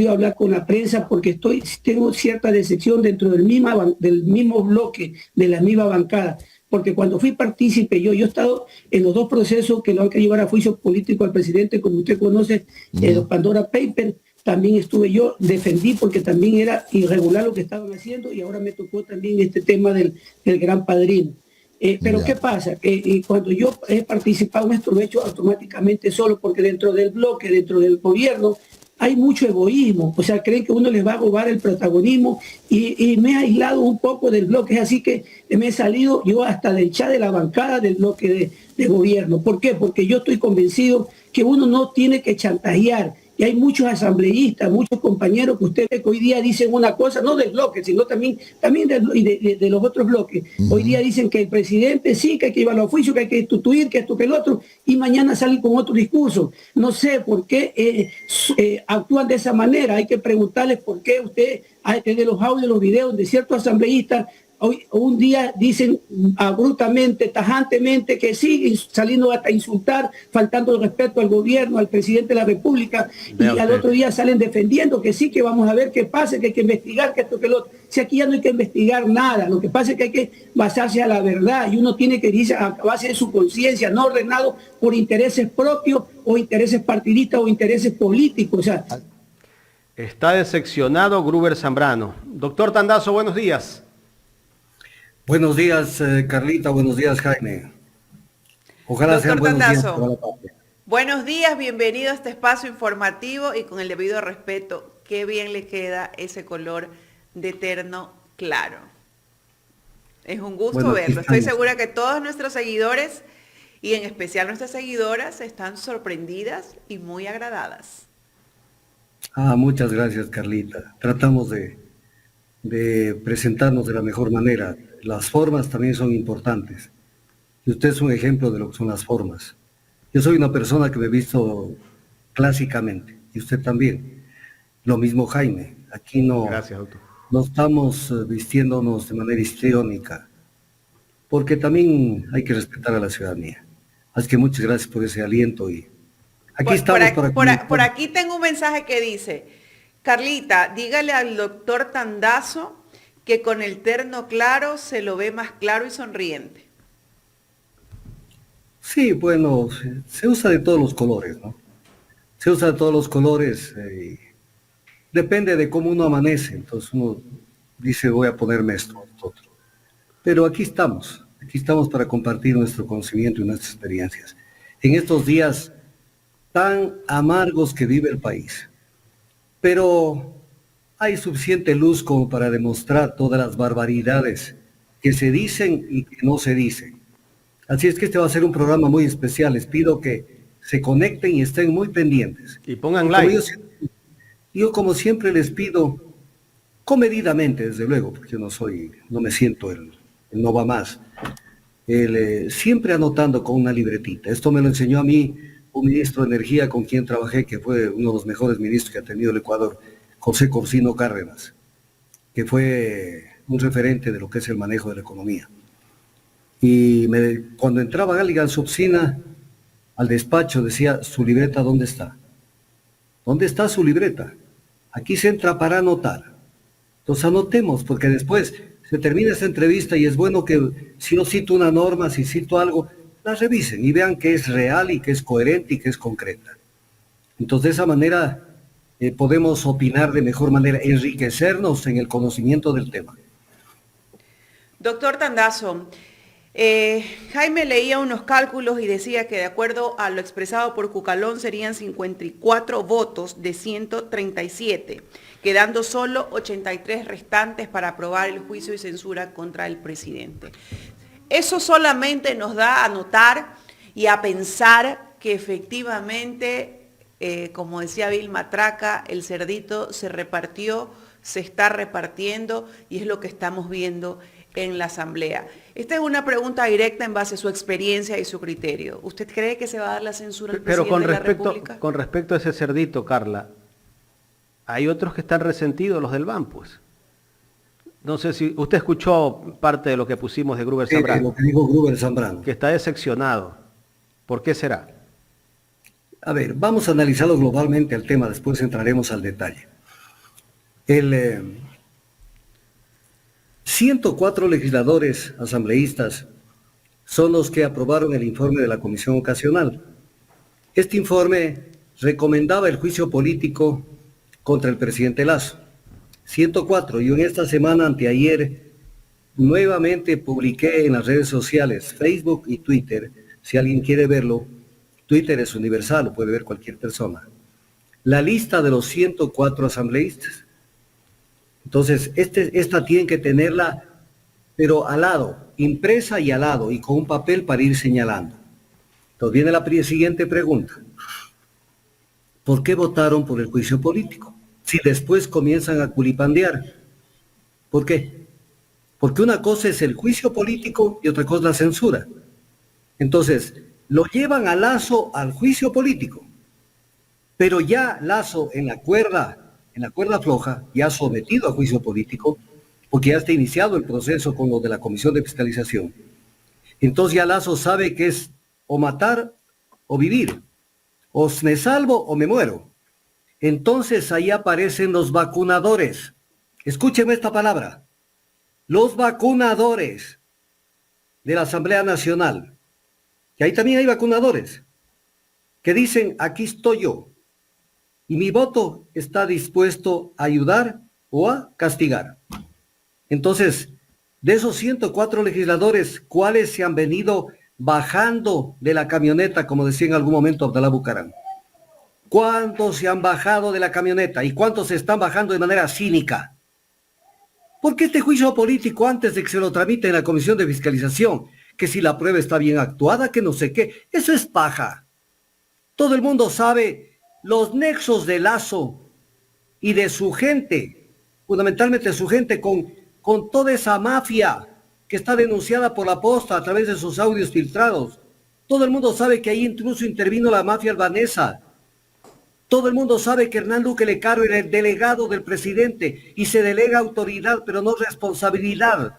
podido hablar con la prensa porque tengo cierta decepción dentro del mismo bloque, de la misma bancada. Porque cuando fui partícipe, yo he estado en los dos procesos que lo han que llevar a juicio político al presidente, como usted conoce, los Pandora Papers. También estuve yo, defendí porque también era irregular lo que estaban haciendo y ahora me tocó también este tema del Gran Padrino. Pero ¿qué pasa? Que cuando yo he participado en esto lo he hecho automáticamente solo porque dentro del bloque, dentro del gobierno, hay mucho egoísmo, o sea, creen que uno les va a robar el protagonismo y me he aislado un poco del bloque, es así que me he salido yo hasta del chat de la bancada del bloque de gobierno. ¿Por qué? Porque yo estoy convencido que uno no tiene que chantajear. Y hay muchos asambleístas, muchos compañeros que usted ve que hoy día dicen una cosa, no del bloque, sino también de los otros bloques. Hoy día dicen que el presidente sí, que hay que llevarlo a juicio, que hay que instituir, que esto, que el otro, y mañana salen con otro discurso. No sé por qué actúan de esa manera. Hay que preguntarles por qué usted, de los audios, los videos de ciertos asambleístas, hoy un día dicen abruptamente, tajantemente que siguen saliendo hasta insultar, faltando el respeto al gobierno, al presidente de la República, y al otro día salen defendiendo que sí, que vamos a ver qué pasa, que hay que investigar, que esto, que lo otro. Si aquí ya no hay que investigar nada, lo que pasa es que hay que basarse a la verdad y uno tiene que irse a base de su conciencia, no ordenado por intereses propios o intereses partidistas o intereses políticos. O sea, está decepcionado Gruber Zambrano. Doctor Tandazo, buenos días. Buenos días, Carlita. Buenos días, Jaime. Ojalá sean buenos días para la patria. Buenos días, bienvenido a este espacio informativo y con el debido respeto. Qué bien le queda ese color de terno claro. Es un gusto verlo. Estoy segura que todos nuestros seguidores y en especial nuestras seguidoras están sorprendidas y muy agradadas. Muchas gracias, Carlita. Tratamos de presentarnos de la mejor manera. Las formas también son importantes. Y usted es un ejemplo de lo que son las formas. Yo soy una persona que me he visto clásicamente, y usted también. Lo mismo Jaime. Aquí no, gracias, doctor. No estamos vistiéndonos de manera histriónica, porque también hay que respetar a la ciudadanía. Así que muchas gracias por ese aliento. Y aquí estamos por aquí tengo un mensaje que dice: Carlita, dígale al doctor Tandazo que con el terno claro se lo ve más claro y sonriente. Sí, bueno, se usa de todos los colores, ¿no? Se usa de todos los colores, depende de cómo uno amanece, entonces uno dice voy a ponerme esto, otro. Pero aquí estamos para compartir nuestro conocimiento y nuestras experiencias. En estos días tan amargos que vive el país, pero hay suficiente luz como para demostrar todas las barbaridades que se dicen y que no se dicen. Así es que este va a ser un programa muy especial. Les pido que se conecten y estén muy pendientes. Y pongan like. Yo como siempre les pido, comedidamente desde luego, porque yo no me siento el no va más, siempre anotando con una libretita. Esto me lo enseñó a mí un ministro de Energía con quien trabajé, que fue uno de los mejores ministros que ha tenido el Ecuador, José Corsino Cárdenas, que fue un referente de lo que es el manejo de la economía. Y cuando entraba alguien a su oficina, al despacho, decía, ¿su libreta dónde está? ¿Dónde está su libreta? Aquí se entra para anotar. Entonces anotemos, porque después se termina esta entrevista y es bueno que si yo cito una norma, si cito algo, la revisen y vean que es real y que es coherente y que es concreta. Entonces de esa manera podemos opinar de mejor manera, enriquecernos en el conocimiento del tema. Doctor Tandazo, Jaime leía unos cálculos y decía que de acuerdo a lo expresado por Cucalón serían 54 votos de 137, quedando solo 83 restantes para aprobar el juicio y censura contra el presidente. Eso solamente nos da a notar y a pensar que efectivamente, como decía Vilma Traca, el cerdito se repartió, se está repartiendo y es lo que estamos viendo en la Asamblea. Esta es una pregunta directa en base a su experiencia y su criterio. ¿Usted cree que se va a dar la censura al presidente de la República? Con respecto a ese cerdito, Carla, hay otros que están resentidos, los del BAN, pues. No sé si usted escuchó parte de lo que pusimos de Gruber Zambrano. Lo que dijo Gruber Zambrano. Que está decepcionado. ¿Por qué será? A ver, vamos a analizarlo globalmente al tema, después entraremos al detalle. El 104 legisladores asambleístas son los que aprobaron el informe de la Comisión Ocasional. Este informe recomendaba el juicio político contra el presidente Lasso. 104. Yo en esta semana, anteayer, nuevamente publiqué en las redes sociales, Facebook y Twitter, si alguien quiere verlo, Twitter es universal, lo puede ver cualquier persona, la lista de los 104 asambleístas. Entonces, esta tienen que tenerla, pero al lado, impresa y al lado, y con un papel para ir señalando. Entonces viene la siguiente pregunta. ¿Por qué votaron por el juicio político? Si después comienzan a culipandear. ¿Por qué? Porque una cosa es el juicio político y otra cosa es la censura. Entonces, lo llevan a Lasso al juicio político, pero ya Lasso en la cuerda floja, ya sometido a juicio político, porque ya está iniciado el proceso con lo de la Comisión de Fiscalización. Entonces ya Lasso sabe que es o matar o vivir, o me salvo o me muero. Entonces ahí aparecen los vacunadores. Escúcheme esta palabra. Los vacunadores de la Asamblea Nacional. Y ahí también hay vacunadores que dicen, aquí estoy yo. Y mi voto está dispuesto a ayudar o a castigar. Entonces, de esos 104 legisladores, ¿cuáles se han venido bajando de la camioneta, como decía en algún momento Abdalá Bucaram? ¿Cuántos se han bajado de la camioneta y cuántos se están bajando de manera cínica? Porque este juicio político, antes de que se lo tramite en la Comisión de Fiscalización, que si la prueba está bien actuada, que no sé qué, eso es paja. Todo el mundo sabe los nexos de Lasso y de su gente, fundamentalmente su gente con toda esa mafia que está denunciada por la Posta a través de sus audios filtrados. Todo el mundo sabe que ahí incluso intervino la mafia albanesa. Todo el mundo sabe que Hernán Duque Lecaro era el delegado del presidente y se delega autoridad, pero no responsabilidad.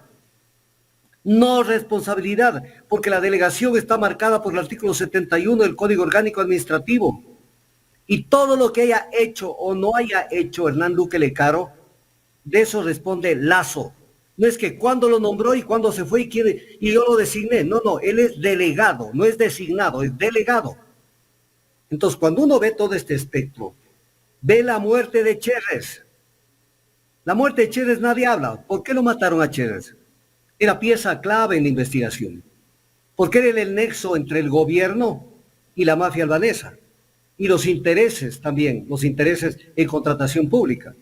No responsabilidad, porque la delegación está marcada por el artículo 71 del Código Orgánico Administrativo. Y todo lo que haya hecho o no haya hecho Hernán Duque Lecaro, de eso responde Lasso. No es que cuándo lo nombró y cuándo se fue y yo lo designé. No, él es delegado, no es designado, es delegado. Entonces, cuando uno ve todo este espectro, ve la muerte de Cherres. La muerte de Cherres nadie habla. ¿Por qué lo mataron a Cherres? Era pieza clave en la investigación. Porque era el nexo entre el gobierno y la mafia albanesa. Y los intereses también, los intereses en contratación pública.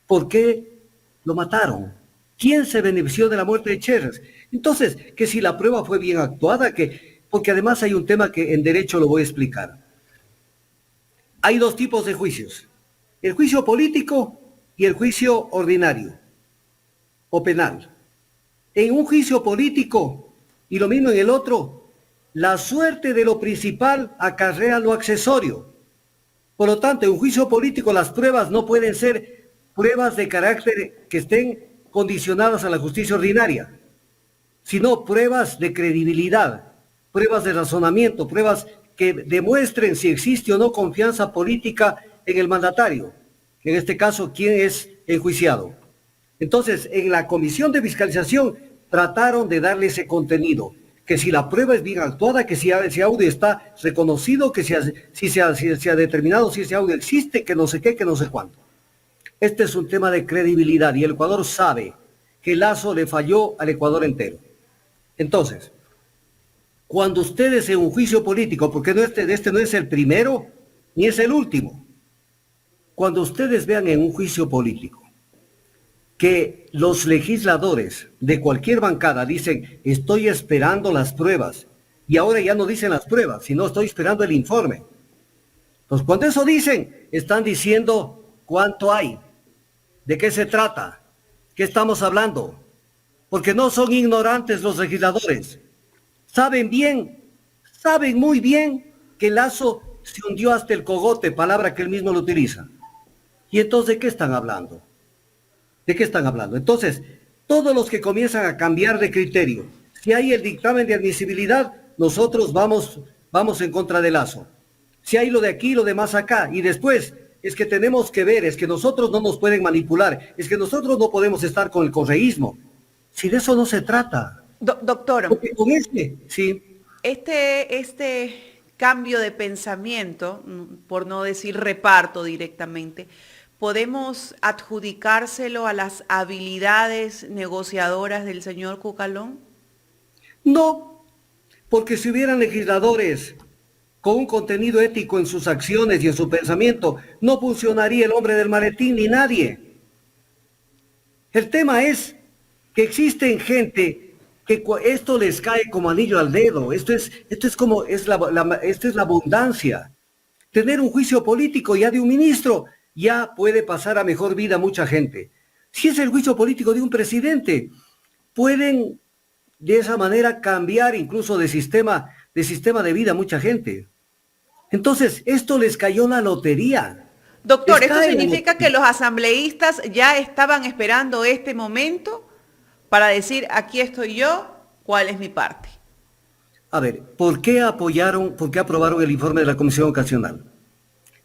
¿Por qué lo mataron? ¿Quién se benefició de la muerte de Cherres? Entonces, que si la prueba fue bien actuada, porque además hay un tema que en derecho lo voy a explicar. Hay dos tipos de juicios, el juicio político y el juicio ordinario o penal. En un juicio político y lo mismo en el otro, la suerte de lo principal acarrea lo accesorio. Por lo tanto, en un juicio político las pruebas no pueden ser pruebas de carácter que estén condicionadas a la justicia ordinaria, sino pruebas de credibilidad, pruebas de razonamiento, pruebas que demuestren si existe o no confianza política en el mandatario, en este caso, quién es enjuiciado. Entonces, en la Comisión de Fiscalización trataron de darle ese contenido, que si la prueba es bien actuada, que si ese audio está reconocido, que si se ha determinado si ese audio existe, que no sé qué, que no sé cuánto. Este es un tema de credibilidad y el Ecuador sabe que Lasso le falló al Ecuador entero. Entonces, cuando ustedes en un juicio político, porque este no es el primero ni es el último, cuando ustedes vean en un juicio político que los legisladores de cualquier bancada dicen, estoy esperando las pruebas, y ahora ya no dicen las pruebas, sino estoy esperando el informe. Entonces, cuando eso dicen, están diciendo cuánto hay, de qué se trata, qué estamos hablando, porque no son ignorantes los legisladores. Saben muy bien que Lasso se hundió hasta el cogote, palabra que él mismo lo utiliza. ¿Y entonces de qué están hablando? ¿De qué están hablando? Entonces, todos los que comienzan a cambiar de criterio, si hay el dictamen de admisibilidad, nosotros vamos en contra de Lasso. Si hay lo de aquí, lo de más acá, y después es que tenemos que ver, es que nosotros no nos pueden manipular, es que nosotros no podemos estar con el correísmo. Si de eso no se trata. Doctor, Porque con sí. este cambio de pensamiento, por no decir reparto directamente, ¿podemos adjudicárselo a las habilidades negociadoras del señor Cucalón? No, porque si hubieran legisladores con un contenido ético en sus acciones y en su pensamiento, no funcionaría el hombre del maletín ni nadie. El tema es que existen gente que esto les cae como anillo al dedo. Esto es la abundancia. Tener un juicio político ya de un ministro ya puede pasar a mejor vida a mucha gente. Si es el juicio político de un presidente, pueden de esa manera cambiar incluso de sistema de vida a mucha gente. Entonces, esto les cayó la lotería. Doctor, ¿esto significa que los asambleístas ya estaban esperando este momento para decir, aquí estoy yo, cuál es mi parte? A ver, por qué aprobaron el informe de la Comisión Ocasional?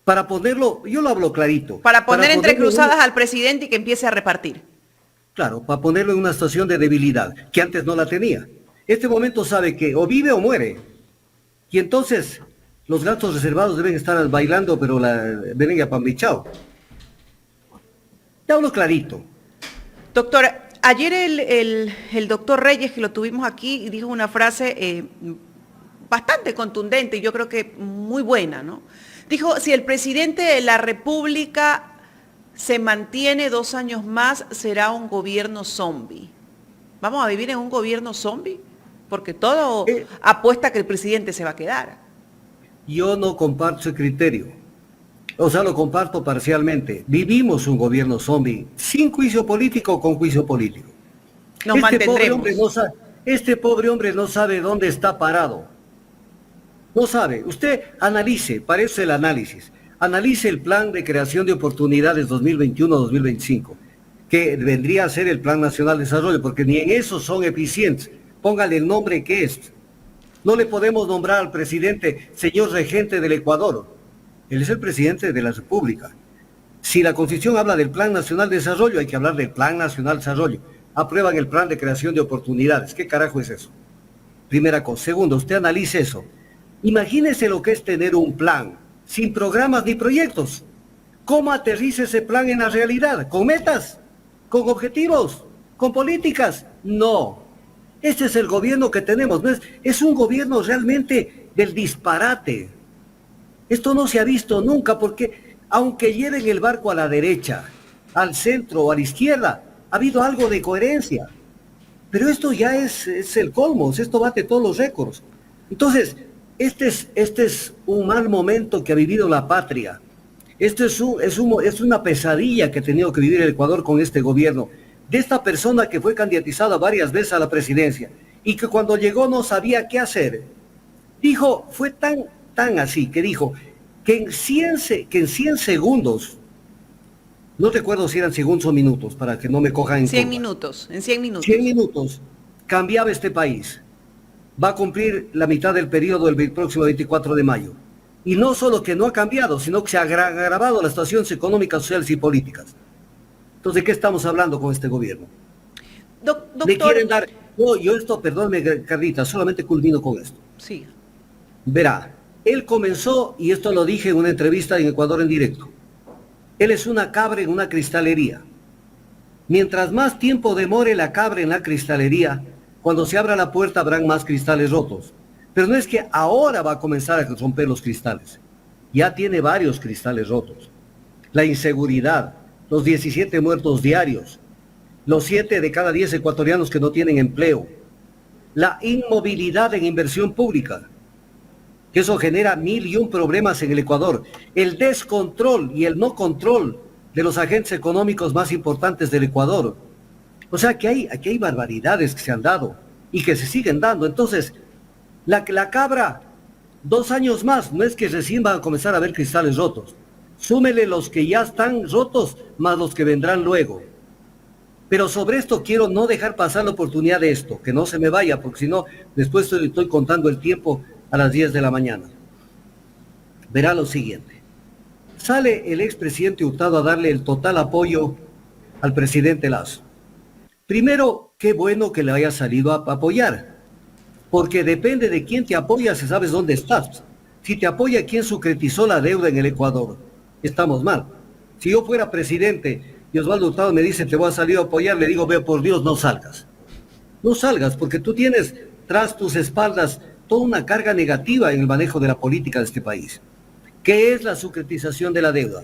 Para ponerlo, yo lo hablo clarito. Para poner entre cruzadas al presidente y que empiece a repartir. Claro, para ponerlo en una situación de debilidad, que antes no la tenía. Este momento sabe que o vive o muere. Y entonces, los gatos reservados deben estar bailando, pero ven a pambichao. Te hablo clarito. Doctor, ayer el doctor Reyes, que lo tuvimos aquí, dijo una frase bastante contundente y yo creo que muy buena, ¿no? Dijo, si el presidente de la República se mantiene 2 años más, será un gobierno zombie. ¿Vamos a vivir en un gobierno zombie? Porque todo apuesta a que el presidente se va a quedar. Yo no comparto ese criterio. O sea, lo comparto parcialmente. Vivimos un gobierno zombie, sin juicio político o con juicio político. Nos mantendremos. Este pobre hombre no sabe dónde está parado. No sabe. Usted analice, para eso el análisis. Analice el plan de creación de oportunidades 2021-2025, que vendría a ser el Plan Nacional de Desarrollo, porque ni en eso son eficientes. Póngale el nombre que es. No le podemos nombrar al presidente señor regente del Ecuador. Él es el presidente de la República. Si la Constitución habla del Plan Nacional de Desarrollo, hay que hablar del Plan Nacional de Desarrollo. Aprueban el plan de creación de oportunidades. ¿Qué carajo es eso? Primera cosa. Segundo, usted analice eso. Imagínese lo que es tener un plan sin programas ni proyectos. ¿Cómo aterriza ese plan en la realidad? ¿Con metas? ¿Con objetivos? ¿Con políticas? No. Este es el gobierno que tenemos. ¿No es un gobierno realmente del disparate? Esto no se ha visto nunca porque aunque lleven el barco a la derecha, al centro o a la izquierda, ha habido algo de coherencia. Pero esto ya es el colmo, esto bate todos los récords. Entonces, este es un mal momento que ha vivido la patria. Esto es una pesadilla que ha tenido que vivir el Ecuador con este gobierno. De esta persona que fue candidatizada varias veces a la presidencia y que cuando llegó no sabía qué hacer. Dijo, fue tan así, que dijo que en 100 segundos, no recuerdo si eran segundos o minutos, para que no me cojan en 100 minutos, en 100 minutos. 100 minutos, cambiaba este país. Va a cumplir la mitad del periodo el próximo 24 de mayo. Y no solo que no ha cambiado, sino que se ha agravado las situaciones económicas, sociales y políticas. Entonces, ¿de qué estamos hablando con este gobierno? Doctor... Le quieren dar... perdónme, Carlita, solamente culmino con esto. Sí. Verá, él comenzó, y esto lo dije en una entrevista en Ecuador en directo, él es una cabra en una cristalería. Mientras más tiempo demore la cabra en la cristalería, cuando se abra la puerta habrán más cristales rotos. Pero no es que ahora va a comenzar a romper los cristales. Ya tiene varios cristales rotos. La inseguridad, los 17 muertos diarios, los 7 de cada 10 ecuatorianos que no tienen empleo, la inmovilidad en inversión pública, que eso genera 1001 problemas en el Ecuador, el descontrol y el no control de los agentes económicos más importantes del Ecuador. O sea que aquí hay barbaridades que se han dado y que se siguen dando. Entonces, la cabra, 2 años más, no es que recién van a comenzar a ver cristales rotos. Súmele los que ya están rotos, más los que vendrán luego. Pero sobre esto quiero no dejar pasar la oportunidad de esto, que no se me vaya, porque si no, después estoy contando el tiempo a las 10 de la mañana. Verá lo siguiente. sale el expresidente Hurtado a darle el total apoyo al presidente Lazo. Primero, qué bueno que le haya salido a apoyar, porque depende de quién te apoya, si sabes dónde estás. Si te apoya quien sucretizó la deuda en el Ecuador, estamos mal. Si yo fuera presidente y Osvaldo Hurtado me dice te voy a salir a apoyar, le digo, veo por Dios, no salgas. No salgas, porque tú tienes tras tus espaldas toda una carga negativa en el manejo de la política de este país. ¿Qué es la sucretización de la deuda?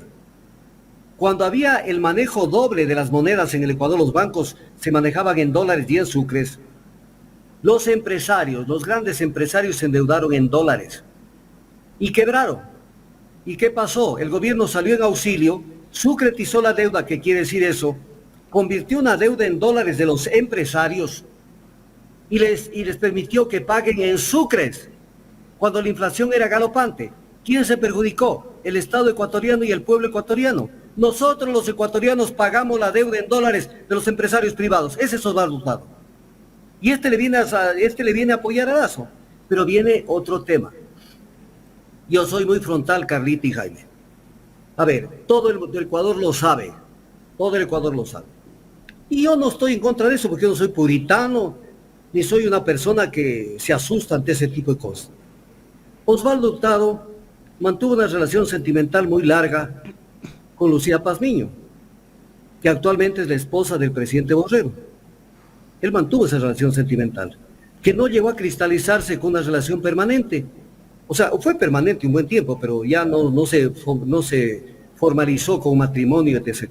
Cuando había el manejo doble de las monedas en el Ecuador, los bancos se manejaban en dólares y en sucres. Los empresarios, los grandes empresarios se endeudaron en dólares y quebraron. ¿Y qué pasó? El gobierno salió en auxilio, sucretizó la deuda, ¿qué quiere decir eso? Convirtió una deuda en dólares de los empresarios y les permitió que paguen en sucres cuando la inflación era galopante. ¿Quién se perjudicó? El Estado ecuatoriano y el pueblo ecuatoriano. Nosotros los ecuatorianos pagamos la deuda en dólares de los empresarios privados. Ese es Osvaldo Hurtado. Y este le viene a apoyar a Lazo. Pero viene otro tema. Yo soy muy frontal, Carlita y Jaime. A ver, todo el Ecuador lo sabe. Todo el Ecuador lo sabe. Y yo no estoy en contra de eso porque yo no soy puritano, ni soy una persona que se asusta ante ese tipo de cosas. Osvaldo Hurtado mantuvo una relación sentimental muy larga con Lucía Pazmiño, que actualmente es la esposa del presidente Borrero. Él mantuvo esa relación sentimental, que no llegó a cristalizarse con una relación permanente. O sea, fue permanente un buen tiempo, pero ya no se formalizó con matrimonio y etc.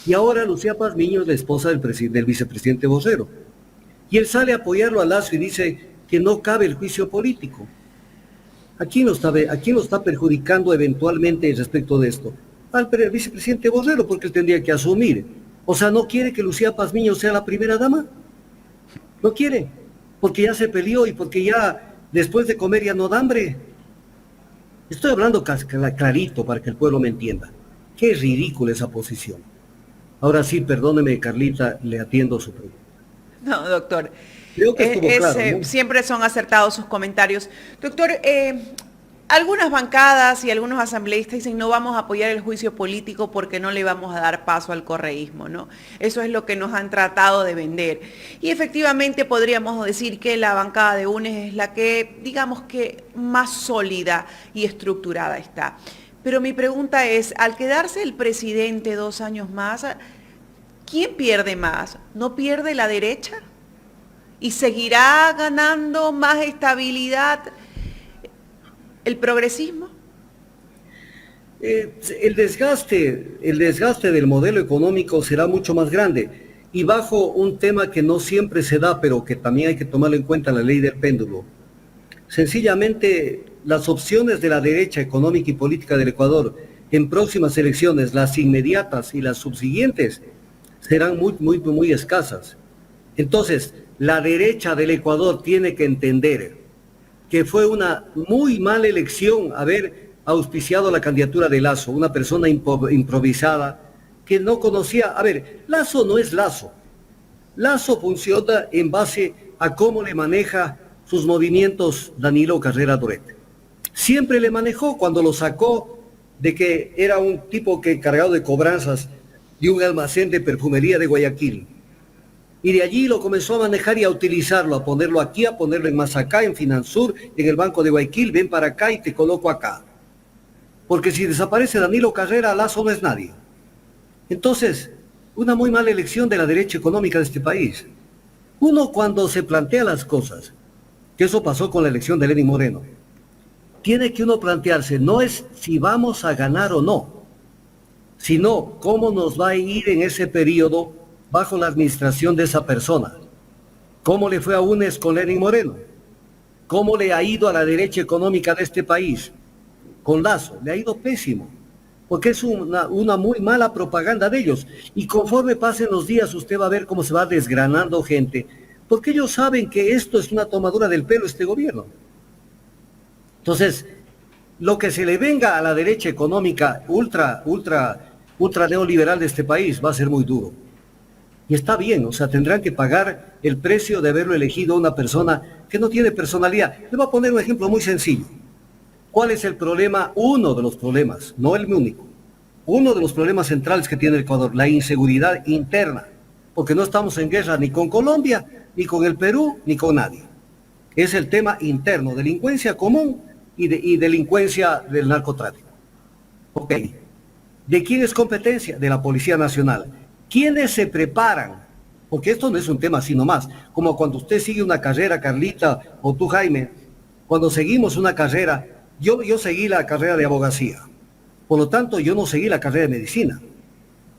Y ahora Lucía Pazmiño es la esposa del vicepresidente Borrero. Y él sale a apoyarlo a Lazo y dice que no cabe el juicio político. ¿A quién lo está perjudicando eventualmente respecto de esto? Al vicepresidente Borrero, porque él tendría que asumir. O sea, ¿no quiere que Lucía Pazmiño sea la primera dama? No quiere, porque ya se peleó y porque ya después de comer ya no da hambre. Estoy hablando clarito para que el pueblo me entienda. Qué ridícula esa posición. Ahora sí, perdóneme, Carlita, le atiendo su pregunta. No, doctor. Creo que estuvo claro, ¿no? Siempre son acertados sus comentarios. Doctor, algunas bancadas y algunos asambleístas dicen no vamos a apoyar el juicio político porque no le vamos a dar paso al correísmo, ¿no? Eso es lo que nos han tratado de vender. Y efectivamente podríamos decir que la bancada de UNES es la que, digamos que más sólida y estructurada está. Pero mi pregunta es, al quedarse el presidente 2 años más, ¿quién pierde más? ¿No pierde la derecha? ¿Y seguirá ganando más estabilidad el progresismo? El desgaste del modelo económico será mucho más grande y bajo un tema que no siempre se da, pero que también hay que tomarlo en cuenta, la ley del péndulo. Sencillamente, las opciones de la derecha económica y política del Ecuador en próximas elecciones, las inmediatas y las subsiguientes, serán muy escasas. Entonces, la derecha del Ecuador tiene que entender que fue una muy mala elección haber auspiciado la candidatura de Lazo, una persona improvisada que no conocía. A ver, Lazo no es Lazo. Lazo funciona en base a cómo le maneja sus movimientos Danilo Carrera Doret. Siempre le manejó cuando lo sacó de que era un tipo que cargado de cobranzas de un almacén de perfumería de Guayaquil. Y de allí lo comenzó a manejar y a utilizarlo, a ponerlo aquí, a ponerlo en Masacá, en Finansur, en el Banco de Guayaquil, ven para acá y te coloco acá. Porque si desaparece Danilo Carrera, Lazo no es nadie. Entonces, una muy mala elección de la derecha económica de este país. Uno cuando se plantea las cosas, que eso pasó con la elección de Lenín Moreno, tiene que uno plantearse, no es si vamos a ganar o no, sino cómo nos va a ir en ese periodo bajo la administración de esa persona. ¿Cómo le fue a UNES con Lenín Moreno? ¿Cómo le ha ido a la derecha económica de este país? Con Lazo, le ha ido pésimo, porque es una muy mala propaganda de ellos. Y conforme pasen los días, usted va a ver cómo se va desgranando gente, porque ellos saben que esto es una tomadura del pelo este gobierno. Entonces, lo que se le venga a la derecha económica ultra neoliberal de este país va a ser muy duro. Y está bien, o sea, tendrán que pagar el precio de haberlo elegido a una persona que no tiene personalidad. Le voy a poner un ejemplo muy sencillo. ¿Cuál es el problema? Uno de los problemas, no el único. Uno de los problemas centrales que tiene el Ecuador, la inseguridad interna, porque no estamos en guerra ni con Colombia, ni con el Perú, ni con nadie. Es el tema interno, delincuencia común y delincuencia del narcotráfico. Ok. ¿De quién es competencia? De la Policía Nacional. ¿Quiénes se preparan? Porque esto no es un tema así nomás, como cuando usted sigue una carrera, Carlita, o tú, Jaime, cuando seguimos una carrera, yo seguí la carrera de abogacía, por lo tanto yo no seguí la carrera de medicina.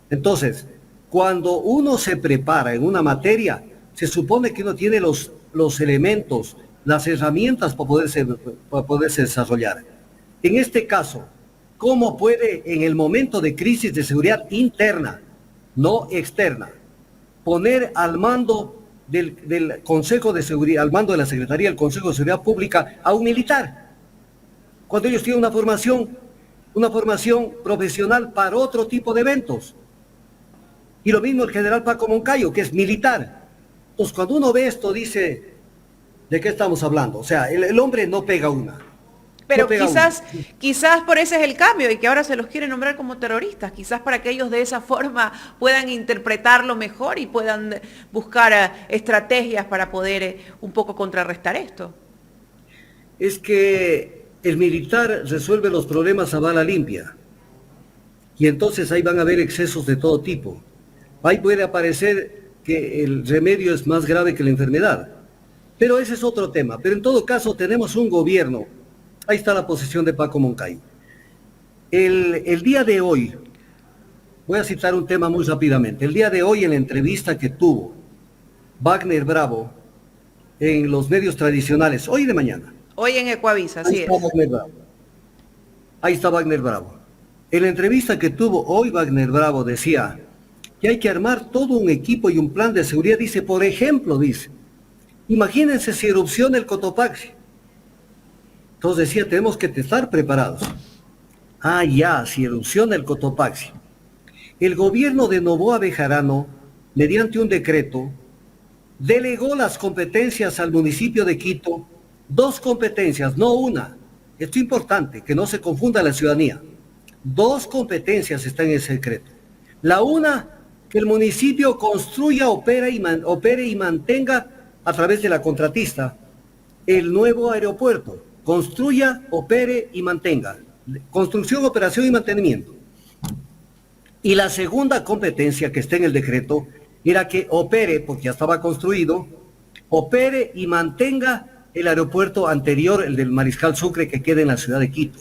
Entonces, cuando uno se prepara en una materia, se supone que uno tiene los elementos, las herramientas para poderse desarrollar. En este caso, ¿cómo puede en el momento de crisis de seguridad interna, no externa, poner al mando del Consejo de Seguridad, al mando de la Secretaría del Consejo de Seguridad Pública a un militar? Cuando ellos tienen una formación profesional para otro tipo de eventos. Y lo mismo el general Paco Moncayo, que es militar. Entonces, cuando uno ve esto, dice, ¿de qué estamos hablando? O sea, el hombre no pega una. Pero No pega quizás por ese es el cambio y que ahora se los quiere nombrar como terroristas, quizás para que ellos de esa forma puedan interpretarlo mejor y puedan buscar estrategias para poder un poco contrarrestar esto. Es que el militar resuelve los problemas a bala limpia. Y entonces ahí van a haber excesos de todo tipo. Ahí puede aparecer que el remedio es más grave que la enfermedad. Pero ese es otro tema. Pero en todo caso tenemos un gobierno. Ahí está la posición de Paco Moncayo. El día de hoy, voy a citar un tema muy rápidamente. El día de hoy, en la entrevista que tuvo Wagner Bravo en los medios tradicionales, hoy de mañana. Hoy en Ecuavisa, así es. Ahí está Wagner Bravo. En la entrevista que tuvo hoy Wagner Bravo decía que hay que armar todo un equipo y un plan de seguridad. Dice, por ejemplo, imagínense si erupciona el Cotopaxi. Entonces decía, tenemos que estar preparados. Si erupciona el Cotopaxi. El gobierno de Noboa Bejarano, mediante un decreto, delegó las competencias al municipio de Quito, 2 competencias, no una. Esto es importante, que no se confunda la ciudadanía. 2 competencias están en ese decreto. La una, que el municipio construya, opere y mantenga a través de la contratista el nuevo aeropuerto. Construya, opere y mantenga. Construcción, operación y mantenimiento. Y la segunda competencia que está en el decreto era que opere, porque ya estaba construido, opere y mantenga el aeropuerto anterior, el del Mariscal Sucre, que queda en la ciudad de Quito.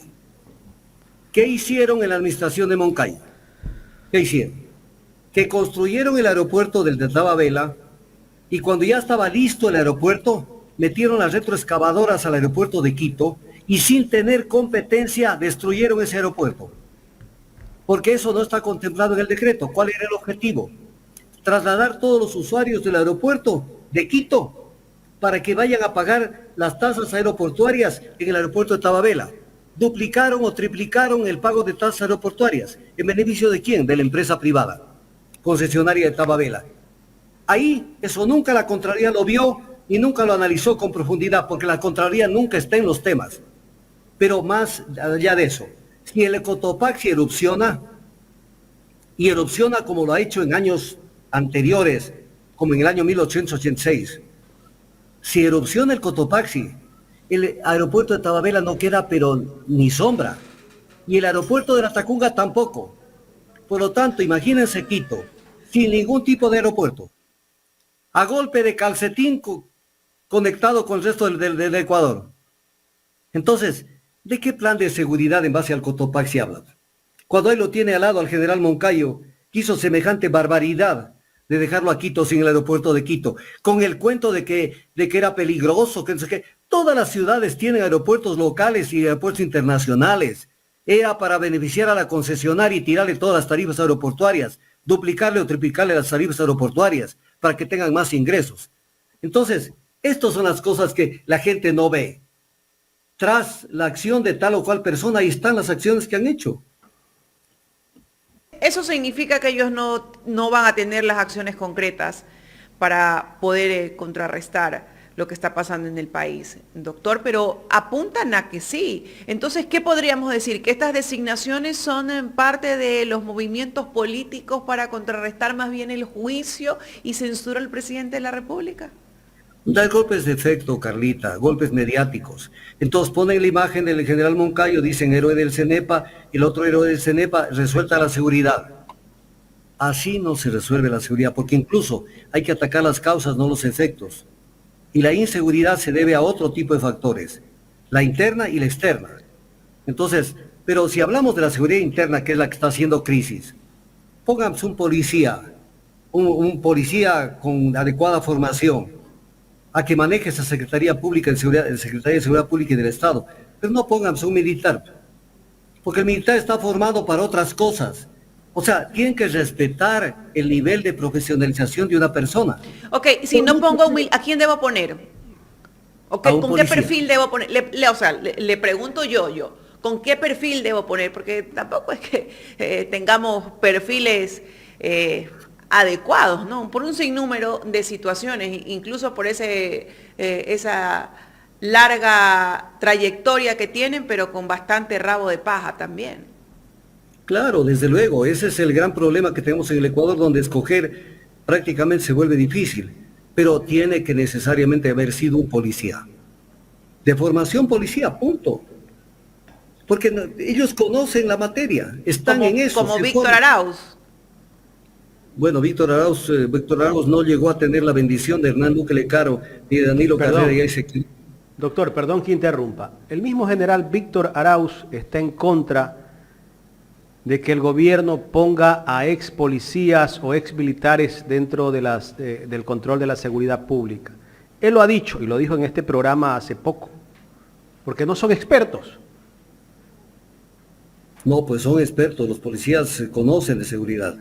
¿Qué hicieron en la administración de Moncayo? ¿Qué hicieron? Que construyeron el aeropuerto del de Tababela y cuando ya estaba listo el aeropuerto, metieron las retroexcavadoras al aeropuerto de Quito y sin tener competencia destruyeron ese aeropuerto. Porque eso no está contemplado en el decreto. ¿Cuál era el objetivo? Trasladar todos los usuarios del aeropuerto de Quito para que vayan a pagar las tasas aeroportuarias en el aeropuerto de Tababela. Duplicaron o triplicaron el pago de tasas aeroportuarias. ¿En beneficio de quién? De la empresa privada, concesionaria de Tababela. Ahí eso nunca la Contraloría lo vio y nunca lo analizó con profundidad, porque la Contraloría nunca está en los temas. Pero más allá de eso, si el Cotopaxi erupciona, y erupciona como lo ha hecho en años anteriores, como en el año 1886, si erupciona el Cotopaxi, el aeropuerto de Tababela no queda pero ni sombra, y el aeropuerto de la Tacunga tampoco. Por lo tanto, imagínense Quito, sin ningún tipo de aeropuerto, a golpe de calcetín conectado con el resto del Ecuador. Entonces, ¿de qué plan de seguridad en base al Cotopaxi habla? Cuando él lo tiene al lado al general Moncayo, que hizo semejante barbaridad de dejarlo a Quito sin el aeropuerto de Quito, con el cuento de que era peligroso, que no sé qué. Todas las ciudades tienen aeropuertos locales y aeropuertos internacionales. Era para beneficiar a la concesionaria y tirarle todas las tarifas aeroportuarias, duplicarle o triplicarle las tarifas aeroportuarias para que tengan más ingresos. Entonces, estas son las cosas que la gente no ve. Tras la acción de tal o cual persona, ahí están las acciones que han hecho. Eso significa que ellos no van a tener las acciones concretas para poder contrarrestar lo que está pasando en el país, doctor, pero apuntan a que sí. Entonces, ¿qué podríamos decir? ¿Que estas designaciones son en parte de los movimientos políticos para contrarrestar más bien el juicio y censura al presidente de la República? Da golpes de efecto, Carlita, golpes mediáticos. Entonces ponen la imagen del general Moncayo, dicen héroe del CENEPA, y el otro héroe del CENEPA resuelta la seguridad. Así no se resuelve la seguridad, porque incluso hay que atacar las causas, no los efectos. Y la inseguridad se debe a otro tipo de factores, la interna y la externa. Entonces, pero si hablamos de la seguridad interna, que es la que está haciendo crisis, pónganse un policía, un policía con adecuada formación, a que maneje esa Secretaría Pública de Seguridad, el Secretaría de Seguridad Pública y del Estado, pero no pónganse un militar, porque el militar está formado para otras cosas. O sea, tienen que respetar el nivel de profesionalización de una persona. Ok, si no pongo ¿a quién debo poner? Okay, ¿con qué perfil debo poner? Le pregunto yo, ¿con qué perfil debo poner? Porque tampoco es que tengamos perfiles adecuados, ¿no? Por un sinnúmero de situaciones, incluso por esa larga trayectoria que tienen, pero con bastante rabo de paja también. Claro, desde luego, ese es el gran problema que tenemos en el Ecuador, donde escoger prácticamente se vuelve difícil, pero tiene que necesariamente haber sido un policía. De formación policía, punto. Porque ellos conocen la materia, están en eso. Como Víctor Arauz. Bueno, Víctor Arauz no llegó a tener la bendición de Hernán Duque Lecaro ni de Danilo Carrera y Isaac. Doctor, perdón que interrumpa. El mismo general Víctor Arauz está en contra de que el gobierno ponga a ex policías o ex militares dentro de del control de la seguridad pública. Él lo ha dicho y lo dijo en este programa hace poco, porque no son expertos. No, pues son expertos, los policías conocen de seguridad.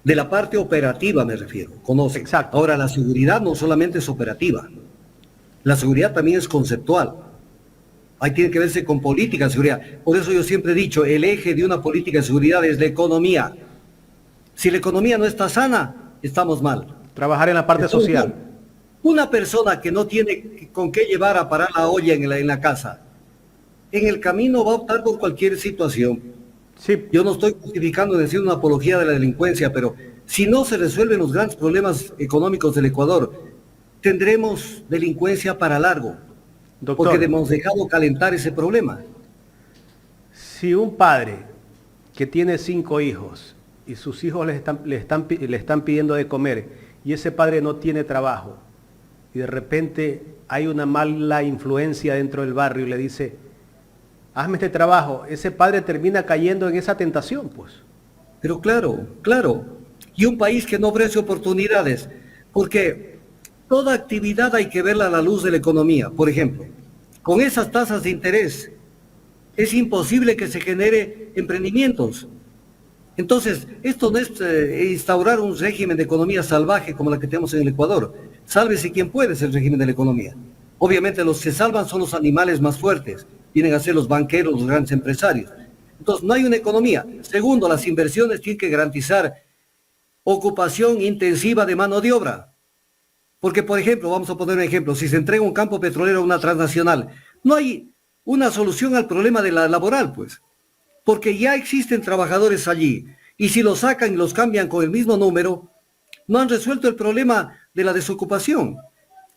De la parte operativa me refiero, conocen. Exacto. Ahora, la seguridad no solamente es operativa, la seguridad también es conceptual. Ahí tiene que verse con política de seguridad. Por eso yo siempre he dicho, el eje de una política de seguridad es la economía. Si la economía no está sana, estamos mal. Trabajar en la parte social. Una persona que no tiene con qué llevar a parar la olla en la casa, en el camino va a optar por cualquier situación. Sí. Yo no estoy justificando decir una apología de la delincuencia, pero si no se resuelven los grandes problemas económicos del Ecuador, tendremos delincuencia para largo. Doctor, porque hemos dejado calentar ese problema. Si un padre que tiene 5 hijos y sus hijos le están pidiendo de comer y ese padre no tiene trabajo y de repente hay una mala influencia dentro del barrio y le dice, hazme este trabajo, ese padre termina cayendo en esa tentación, pues. Pero claro. Y un país que no ofrece oportunidades, porque toda actividad hay que verla a la luz de la economía. Por ejemplo, con esas tasas de interés, es imposible que se genere emprendimientos. Entonces, esto no es instaurar un régimen de economía salvaje como la que tenemos en el Ecuador. Sálvese quien puede, es el régimen de la economía. Obviamente los que salvan son los animales más fuertes, vienen a ser los banqueros, los grandes empresarios. Entonces, no hay una economía. Segundo, las inversiones tienen que garantizar ocupación intensiva de mano de obra. Porque, por ejemplo, vamos a poner un ejemplo, si se entrega un campo petrolero a una transnacional, no hay una solución al problema de la laboral, pues. Porque ya existen trabajadores allí, y si los sacan y los cambian con el mismo número, no han resuelto el problema de la desocupación.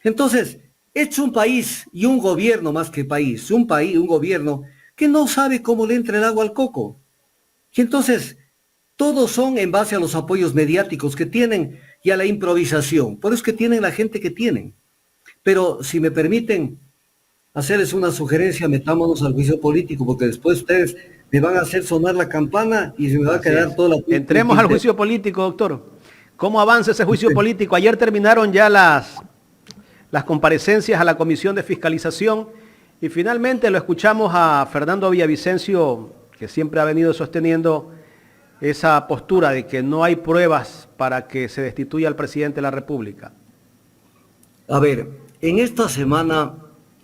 Entonces, es un país y un gobierno más que país, un gobierno que no sabe cómo le entra el agua al coco. Y entonces, todos son en base a los apoyos mediáticos que tienen y a la improvisación. Por eso es que tienen la gente que tienen. Pero si me permiten hacerles una sugerencia, metámonos al juicio político, porque después ustedes me van a hacer sonar la campana y se me va a quedar toda la... Entremos al juicio político, doctor. ¿Cómo avanza ese juicio político? Ayer terminaron ya las comparecencias a la Comisión de Fiscalización y finalmente lo escuchamos a Fernando Villavicencio, que siempre ha venido sosteniendo esa postura de que no hay pruebas para que se destituya al presidente de la República. A ver, en esta semana,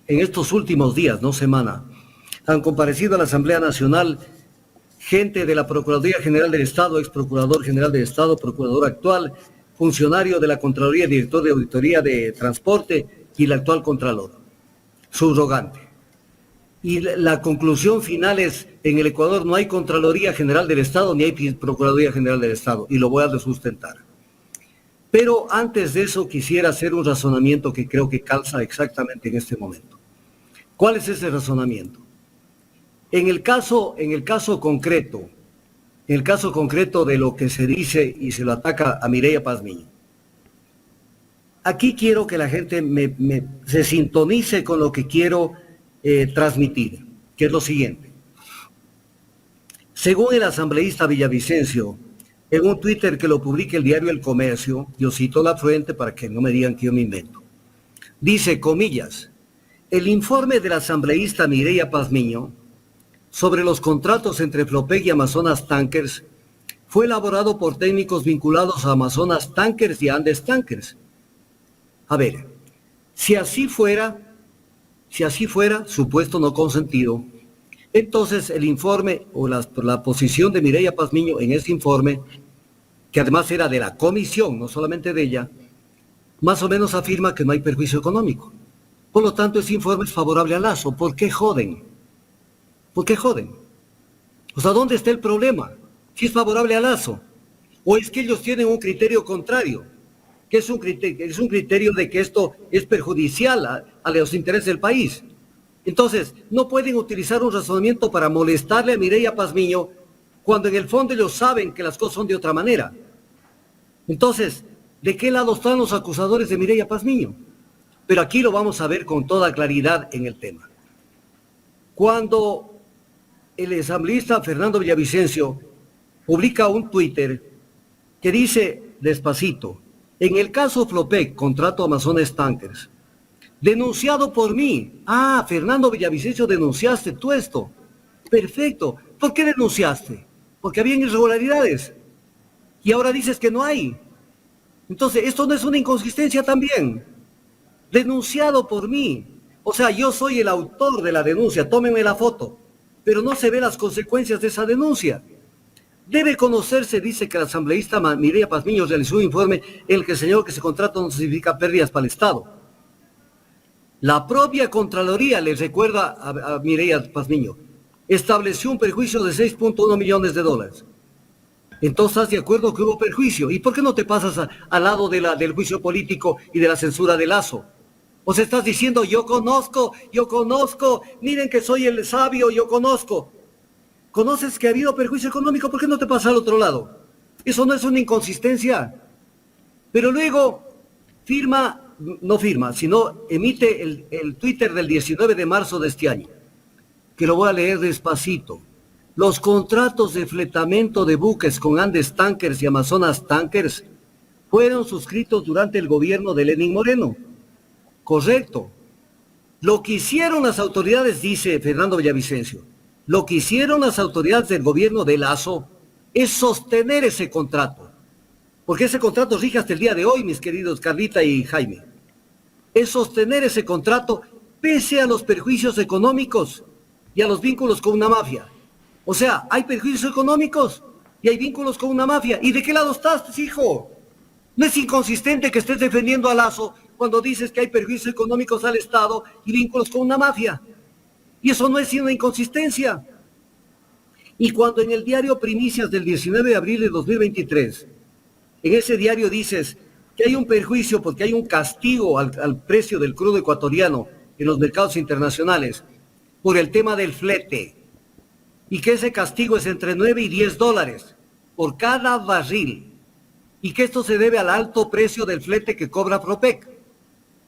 en estos últimos días, no semana, han comparecido a la Asamblea Nacional gente de la Procuraduría General del Estado, ex Procurador General del Estado, Procurador actual, funcionario de la Contraloría, director de Auditoría de Transporte, y el actual Contralor, subrogante. Y la conclusión final es, en el Ecuador no hay Contraloría General del Estado ni hay Procuraduría General del Estado, y lo voy a sustentar. Pero antes de eso quisiera hacer un razonamiento que creo que calza exactamente en este momento. ¿Cuál es ese razonamiento? En el caso concreto de lo que se dice y se lo ataca a Mireya Pazmiño, aquí quiero que la gente se sintonice con lo que quiero transmitir, que es lo siguiente. Según el asambleísta Villavicencio, en un Twitter que lo publica el diario El Comercio, yo cito la fuente para que no me digan que yo me invento, dice, comillas, el informe del asambleísta Mireya Pazmiño sobre los contratos entre Flopec y Amazonas Tankers fue elaborado por técnicos vinculados a Amazonas Tankers y Andes Tankers. A ver, si así fuera, supuesto no consentido, entonces el informe o la posición de Mireya Pazmiño en ese informe, que además era de la comisión, no solamente de ella, más o menos afirma que no hay perjuicio económico. Por lo tanto, ese informe es favorable a Lazo. ¿Por qué joden? ¿Por qué joden? O sea, ¿dónde está el problema? Si es favorable a Lazo. ¿O es que ellos tienen un criterio contrario? Que es un criterio de que esto es perjudicial a los intereses del país. Entonces, no pueden utilizar un razonamiento para molestarle a Mireya Pazmiño cuando en el fondo ellos saben que las cosas son de otra manera. Entonces, ¿de qué lado están los acusadores de Mireya Pazmiño? Pero aquí lo vamos a ver con toda claridad en el tema. Cuando el asambleísta Fernando Villavicencio publica un Twitter que dice despacito, en el caso Flopec, contrato Amazonas Tankers, denunciado por mí. Ah, Fernando Villavicencio, denunciaste tú esto. Perfecto. ¿Por qué denunciaste? Porque habían irregularidades. Y ahora dices que no hay. Entonces, ¿esto no es una inconsistencia también? Denunciado por mí. O sea, yo soy el autor de la denuncia, tómenme la foto. Pero no se ven las consecuencias de esa denuncia. Debe conocerse, dice que el asambleísta Mireya Pazmiño realizó un informe en el que señaló que ese contrato no significa pérdidas para el Estado. La propia Contraloría, les recuerda a Mireya Pazmiño, estableció un perjuicio de 6.1 millones de dólares. Entonces, ¿estás de acuerdo que hubo perjuicio? ¿Y por qué no te pasas al lado del juicio político y de la censura de Lazo? O sea, estás diciendo, yo conozco, miren que soy el sabio, yo conozco. ¿Conoces que ha habido perjuicio económico? ¿Por qué no te pasas al otro lado? Eso no es una inconsistencia. Pero luego no firma, sino emite el Twitter del 19 de marzo de este año, que lo voy a leer despacito. Los contratos de fletamento de buques con Andes Tankers y Amazonas Tankers fueron suscritos durante el gobierno de Lenín Moreno. Correcto. Lo que hicieron las autoridades, dice Fernando Villavicencio, lo que hicieron las autoridades del gobierno de Lazo es sostener ese contrato. Porque ese contrato rige hasta el día de hoy, mis queridos Carlita y Jaime. Es sostener ese contrato pese a los perjuicios económicos y a los vínculos con una mafia. O sea, hay perjuicios económicos y hay vínculos con una mafia. ¿Y de qué lado estás, hijo? No es inconsistente que estés defendiendo a Lazo cuando dices que hay perjuicios económicos al Estado y vínculos con una mafia. Y eso no es una inconsistencia. Y cuando en el diario Primicias del 19 de abril de 2023, en ese diario dices que hay un perjuicio porque hay un castigo al precio del crudo ecuatoriano en los mercados internacionales por el tema del flete, y que ese castigo es entre 9 y 10 dólares por cada barril, y que esto se debe al alto precio del flete que cobra Flopec.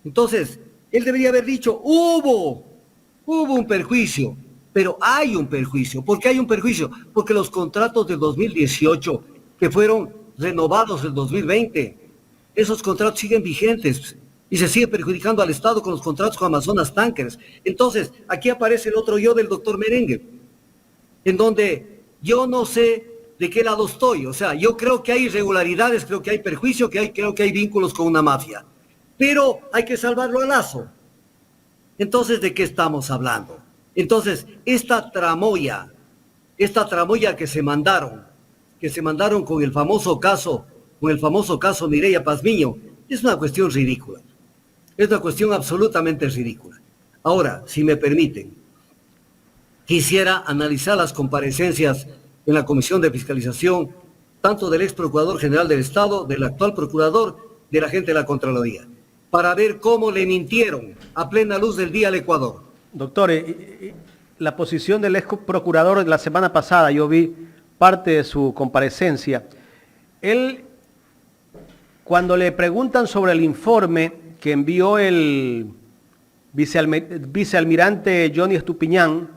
Entonces, él debería haber dicho, hubo un perjuicio, pero hay un perjuicio. ¿Por qué hay un perjuicio? Porque los contratos del 2018, que fueron renovados en 2020, esos contratos siguen vigentes y se sigue perjudicando al Estado con los contratos con Amazonas Tankers. Entonces, aquí aparece el otro yo del doctor Merengue, en donde yo no sé de qué lado estoy. O sea, yo creo que hay irregularidades, creo que hay perjuicio, creo que hay vínculos con una mafia. Pero hay que salvarlo a Lazo. Entonces, ¿de qué estamos hablando? Entonces, esta tramoya que se mandaron con el famoso caso Mireya Pazmiño, es una cuestión ridícula. Es una cuestión absolutamente ridícula. Ahora, si me permiten, quisiera analizar las comparecencias en la Comisión de Fiscalización, tanto del ex Procurador General del Estado, del actual Procurador, de la gente de la Contraloría, para ver cómo le mintieron a plena luz del día al Ecuador. Doctor, la posición del ex procurador la semana pasada, yo vi parte de su comparecencia. Él, cuando le preguntan sobre el informe que envió el vicealmirante Johnny Estupiñán,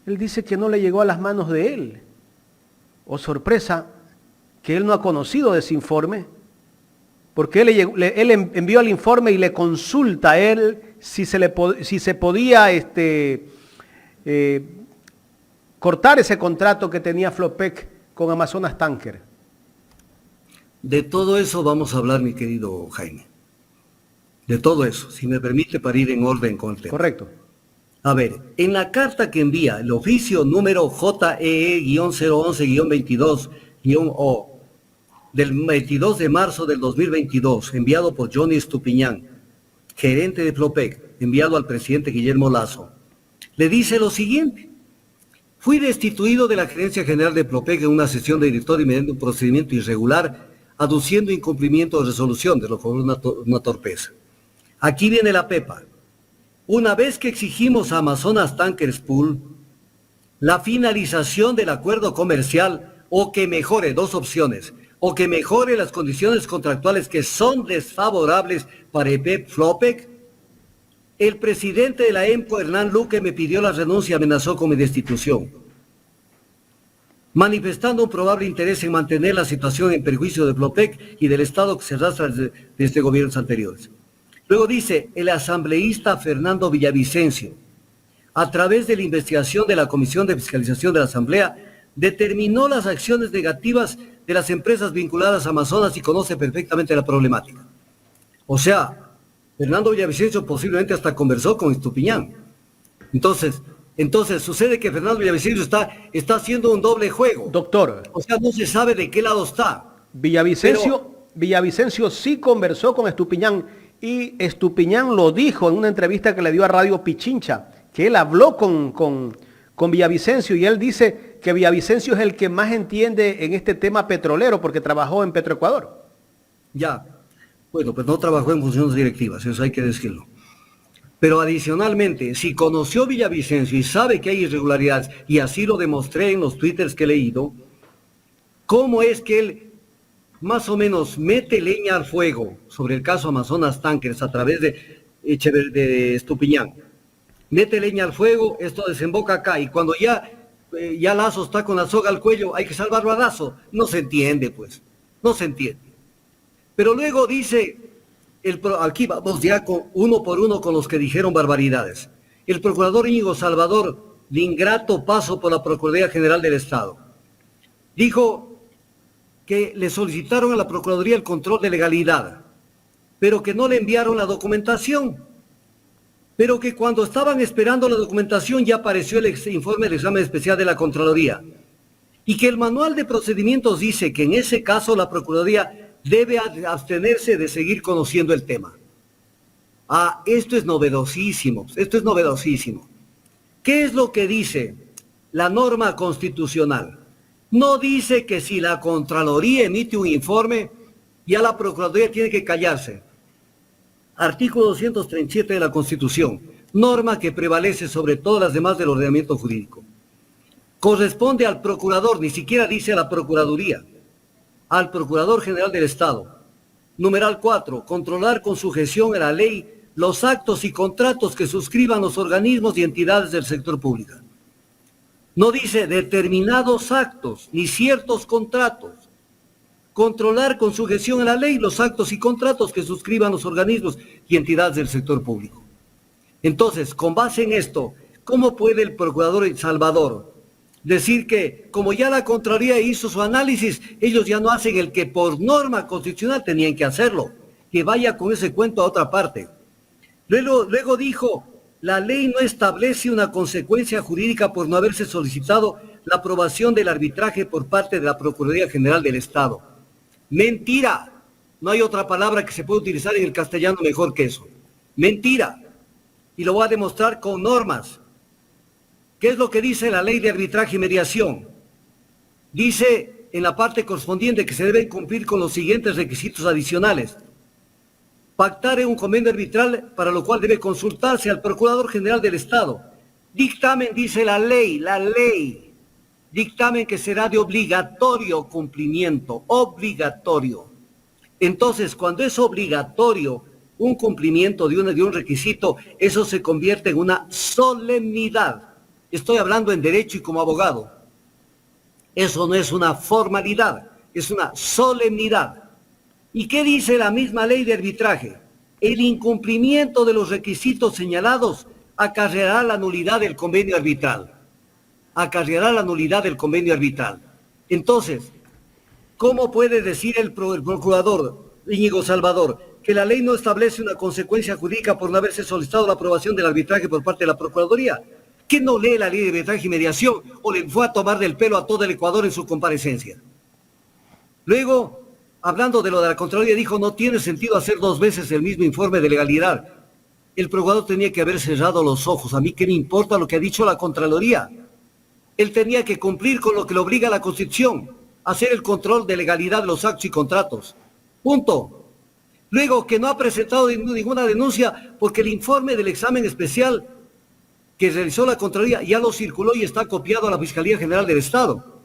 él dice que no le llegó a las manos de él. Oh, sorpresa, que él no ha conocido de ese informe, porque él envió el informe y le consulta a él si se podía cortar ese contrato que tenía Flopec con Amazonas Tanker. De todo eso vamos a hablar, mi querido Jaime. De todo eso, si me permite, para ir en orden con el tema. Correcto. A ver, en la carta que envía el oficio número JEE-011-22-O del 22 de marzo del 2022, enviado por Johnny Estupiñán, gerente de Flopec, enviado al presidente Guillermo Lasso, le dice lo siguiente: fui destituido de la gerencia general de Flopec en una sesión de directorio mediante un procedimiento irregular, aduciendo incumplimiento de resolución, de lo que fue una torpeza. Aquí viene la pepa. Una vez que exigimos a Amazonas Tankers Pool la finalización del acuerdo comercial, o que mejore, dos opciones, o que mejore las condiciones contractuales que son desfavorables para EPEP Flopec, el presidente de la EMCO, Hernán Luque, me pidió la renuncia y amenazó con mi destitución, manifestando un probable interés en mantener la situación en perjuicio de Flopec y del Estado que se arrastra desde gobiernos anteriores. Luego dice, el asambleísta Fernando Villavicencio, a través de la investigación de la Comisión de Fiscalización de la Asamblea, determinó las acciones negativas de las empresas vinculadas a Amazonas y conoce perfectamente la problemática. O sea, Fernando Villavicencio posiblemente hasta conversó con Estupiñán. Entonces sucede que Fernando Villavicencio está haciendo un doble juego. Doctor. O sea, no se sabe de qué lado está. Villavicencio sí conversó con Estupiñán, y Estupiñán lo dijo en una entrevista que le dio a Radio Pichincha, que él habló con Villavicencio, y él dice que Villavicencio es el que más entiende en este tema petrolero porque trabajó en Petroecuador. Ya, bueno, pues no trabajó en funciones directivas, eso hay que decirlo. Pero adicionalmente, si conoció Villavicencio y sabe que hay irregularidades, y así lo demostré en los twitters que he leído, ¿cómo es que él más o menos mete leña al fuego sobre el caso Amazonas Tankers a través de Estupiñán? Mete leña al fuego, esto desemboca acá, y cuando ya Lasso está con la soga al cuello, hay que salvarlo a Lasso. No se entiende, pues, no se entiende. Pero luego dice, aquí vamos ya uno por uno con los que dijeron barbaridades. El procurador Íñigo Salvador, de ingrato paso por la Procuraduría General del Estado, dijo que le solicitaron a la Procuraduría el control de legalidad, pero que no le enviaron la documentación, pero que cuando estaban esperando la documentación ya apareció el informe del examen especial de la Contraloría, y que el manual de procedimientos dice que en ese caso la Procuraduría debe abstenerse de seguir conociendo el tema. Ah, esto es novedosísimo, esto es novedosísimo. ¿Qué es lo que dice la norma constitucional? No dice que si la Contraloría emite un informe, ya la Procuraduría tiene que callarse. Artículo 237 de la Constitución, norma que prevalece sobre todas las demás del ordenamiento jurídico. Corresponde al procurador, ni siquiera dice a la Procuraduría, al Procurador General del Estado. Numeral 4, controlar con sujeción a la ley los actos y contratos que suscriban los organismos y entidades del sector público. No dice determinados actos ni ciertos contratos. Controlar con sujeción a la ley los actos y contratos que suscriban los organismos y entidades del sector público. Entonces, con base en esto, ¿cómo puede el procurador El Salvador decir que, como ya la Contraloría hizo su análisis, ellos ya no hacen el que por norma constitucional tenían que hacerlo? Que vaya con ese cuento a otra parte. Luego dijo, la ley no establece una consecuencia jurídica por no haberse solicitado la aprobación del arbitraje por parte de la Procuraduría General del Estado. Mentira. No hay otra palabra que se pueda utilizar en el castellano mejor que eso. Mentira. Y lo voy a demostrar con normas. ¿Qué es lo que dice la ley de arbitraje y mediación? Dice en la parte correspondiente que se deben cumplir con los siguientes requisitos adicionales. Pactar en un convenio arbitral, para lo cual debe consultarse al Procurador General del Estado. Dictamen, dice la ley, dictamen que será de obligatorio cumplimiento, obligatorio. Entonces, cuando es obligatorio un cumplimiento de un requisito, eso se convierte en una solemnidad. Estoy hablando en derecho y como abogado. Eso no es una formalidad, es una solemnidad. ¿Y qué dice la misma ley de arbitraje? El incumplimiento de los requisitos señalados acarreará la nulidad del convenio arbitral. Acarreará la nulidad del convenio arbitral. Entonces, ¿cómo puede decir el procurador Íñigo Salvador que la ley no establece una consecuencia jurídica por no haberse solicitado la aprobación del arbitraje por parte de la Procuraduría? ¿Que no lee la ley de arbitraje y mediación o le fue a tomar del pelo a todo el Ecuador en su comparecencia? Luego, hablando de lo de la Contraloría, dijo no tiene sentido hacer 2 veces el mismo informe de legalidad. El procurador tenía que haber cerrado los ojos. A mí qué me importa lo que ha dicho la Contraloría. Él tenía que cumplir con lo que le obliga la Constitución, hacer el control de legalidad de los actos y contratos. Punto. Luego, que no ha presentado ninguna denuncia porque el informe del examen especial que realizó la Contraloría ya lo circuló y está copiado a la Fiscalía General del Estado.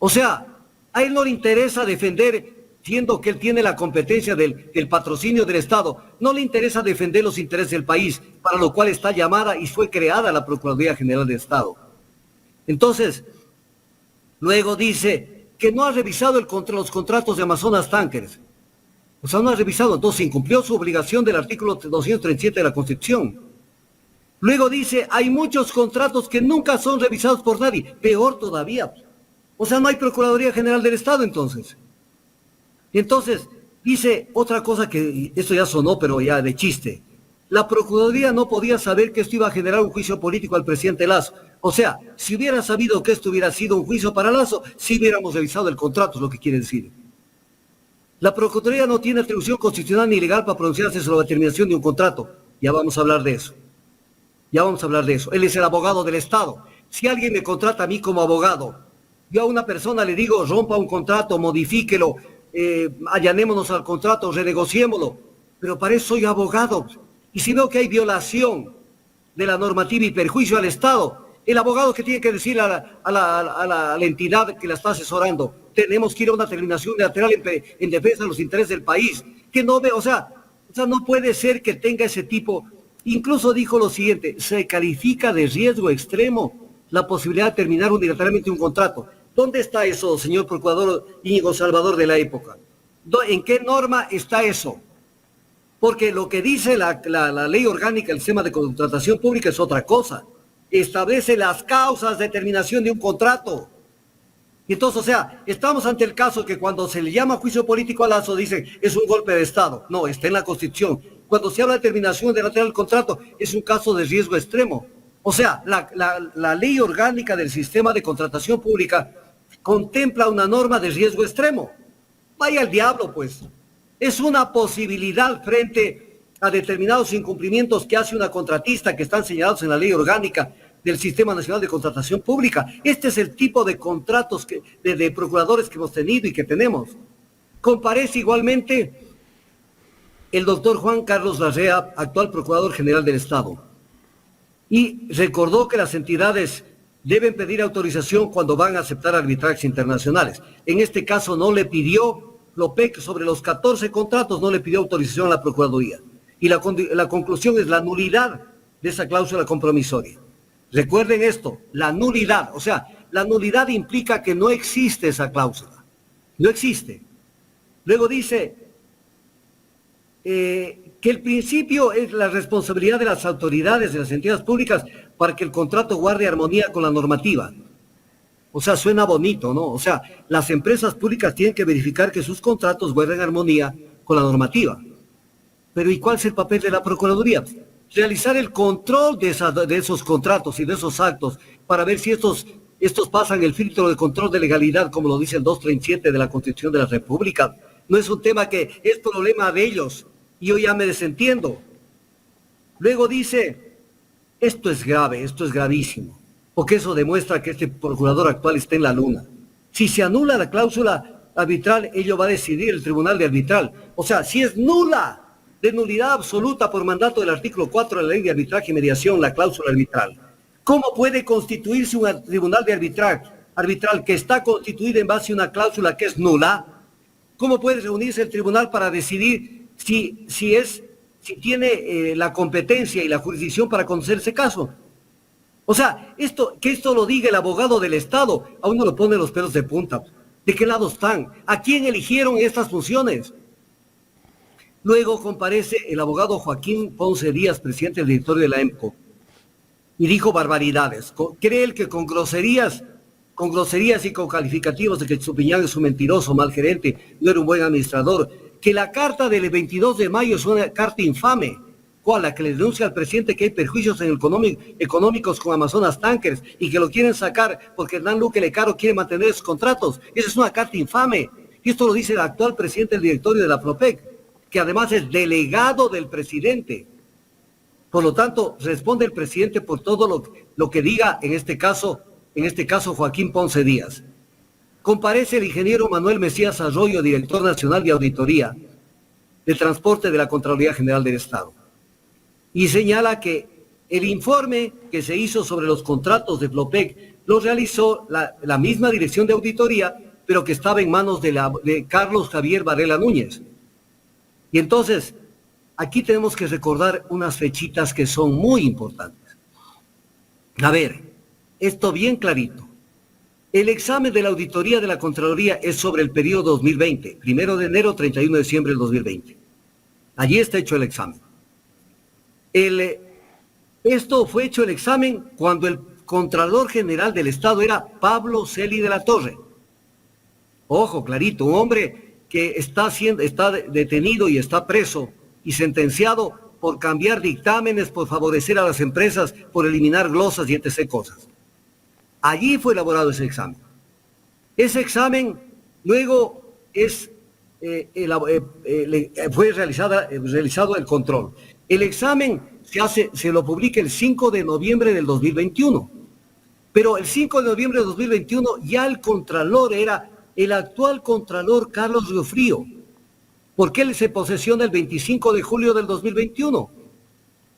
O sea, a él no le interesa defender, siendo que él tiene la competencia del patrocinio del Estado, no le interesa defender los intereses del país, para lo cual está llamada y fue creada la Procuraduría General del Estado. Entonces, luego dice que no ha revisado los contratos de Amazonas Tankers. O sea, no ha revisado, entonces incumplió su obligación del artículo 237 de la Constitución. Luego dice, hay muchos contratos que nunca son revisados por nadie. Peor todavía. O sea, no hay Procuraduría General del Estado entonces. Y entonces dice otra cosa que esto ya sonó, pero ya de chiste. La Procuraduría no podía saber que esto iba a generar un juicio político al presidente Lasso. O sea, si hubiera sabido que esto hubiera sido un juicio para Lasso, sí hubiéramos revisado el contrato, es lo que quiere decir. La Procuraduría no tiene atribución constitucional ni legal para pronunciarse sobre la terminación de un contrato. Ya vamos a hablar de eso. Él es el abogado del Estado. Si alguien me contrata a mí como abogado, yo a una persona le digo, rompa un contrato, modifíquelo, allanémonos al contrato, renegociémoslo. Pero para eso soy abogado. Y si veo que hay violación de la normativa y perjuicio al Estado, el abogado que tiene que decir a la entidad que la está asesorando, tenemos que ir a una terminación unilateral en defensa de los intereses del país. Que no ve, o sea, no puede ser que tenga ese tipo. Incluso dijo lo siguiente, se califica de riesgo extremo la posibilidad de terminar unilateralmente un contrato. ¿Dónde está eso, señor procurador Íñigo Salvador de la época? ¿En qué norma está eso? Porque lo que dice la ley orgánica del sistema de contratación pública es otra cosa. Establece las causas de terminación de un contrato. Y entonces, o sea, estamos ante el caso que cuando se le llama juicio político a Lasso, dicen es un golpe de Estado. No, está en la Constitución. Cuando se habla de terminación unilateral del contrato, es un caso de riesgo extremo. O sea, la ley orgánica del sistema de contratación pública contempla una norma de riesgo extremo. Vaya al diablo, pues. Es una posibilidad frente a determinados incumplimientos que hace una contratista que están señalados en la ley orgánica del Sistema Nacional de Contratación Pública. Este es el tipo de contratos de procuradores que hemos tenido y que tenemos. Comparece igualmente el doctor Juan Carlos Larrea, actual Procurador General del Estado, y recordó que las entidades deben pedir autorización cuando van a aceptar arbitrajes internacionales. En este caso no le pidió, Lopec, sobre los 14 contratos, no le pidió autorización a la Procuraduría. Y la conclusión es la nulidad de esa cláusula compromisoria. Recuerden esto, la nulidad, o sea, la nulidad implica que no existe esa cláusula. No existe. Luego dice que el principio es la responsabilidad de las autoridades, de las entidades públicas, para que el contrato guarde armonía con la normativa. O sea, suena bonito, ¿no? O sea, las empresas públicas tienen que verificar que sus contratos guarden armonía con la normativa. Pero ¿y cuál es el papel de la Procuraduría? Realizar el control de esos contratos y de esos actos para ver si estos pasan el filtro de control de legalidad, como lo dice el 237 de la Constitución de la República. No es un tema que es problema de ellos y yo ya me desentiendo. Luego dice, esto es grave, esto es gravísimo, porque eso demuestra que este procurador actual está en la luna. Si se anula la cláusula arbitral, ello va a decidir el tribunal de arbitral. O sea, si es nula, de nulidad absoluta por mandato del artículo 4 de la ley de arbitraje y mediación, la cláusula arbitral, ¿cómo puede constituirse un tribunal de arbitraje arbitral que está constituido en base a una cláusula que es nula? ¿Cómo puede reunirse el tribunal para decidir si tiene la competencia y la jurisdicción para conocer ese caso? O sea, que esto lo diga el abogado del Estado, a uno lo pone los pelos de punta. ¿De qué lado están? ¿A quién eligieron estas funciones? Luego comparece el abogado Joaquín Ponce Díaz, presidente del directorio de la EMCO, y dijo barbaridades. Cree él que con groserías y con calificativos de que Estupiñán es un mentiroso, mal gerente, no era un buen administrador, que la carta del 22 de mayo es una carta infame, ¿cuál? La que le denuncia al presidente que hay perjuicios económicos con Amazonas Tankers y que lo quieren sacar porque Hernán Luque Lecaro quiere mantener esos contratos. Esa es una carta infame. Y esto lo dice el actual presidente del directorio de la Flopec, que además es delegado del presidente. Por lo tanto, responde el presidente por todo lo que diga en este caso Joaquín Ponce Díaz. Comparece el ingeniero Manuel Mesías Arroyo, director nacional de auditoría de transporte de la Contraloría General del Estado, y señala que el informe que se hizo sobre los contratos de Flopec lo realizó la misma dirección de auditoría, pero que estaba en manos de Carlos Javier Varela Núñez. Y entonces, aquí tenemos que recordar unas fechitas que son muy importantes. A ver, esto bien clarito. El examen de la auditoría de la Contraloría es sobre el periodo 2020, 1 de enero, 31 de diciembre del 2020. Allí está hecho el examen. Esto fue hecho el examen cuando el Contralor General del Estado era Pablo Celi de la Torre. Ojo, clarito, un hombre que está detenido y está preso y sentenciado por cambiar dictámenes, por favorecer a las empresas, por eliminar glosas y etc. cosas. Allí fue elaborado ese examen. Ese examen luego fue realizado el control. El examen se lo publica el 5 de noviembre del 2021. Pero el 5 de noviembre del 2021 ya el contralor era el actual contralor Carlos Riofrío, porque él se posesiona el 25 de julio del 2021.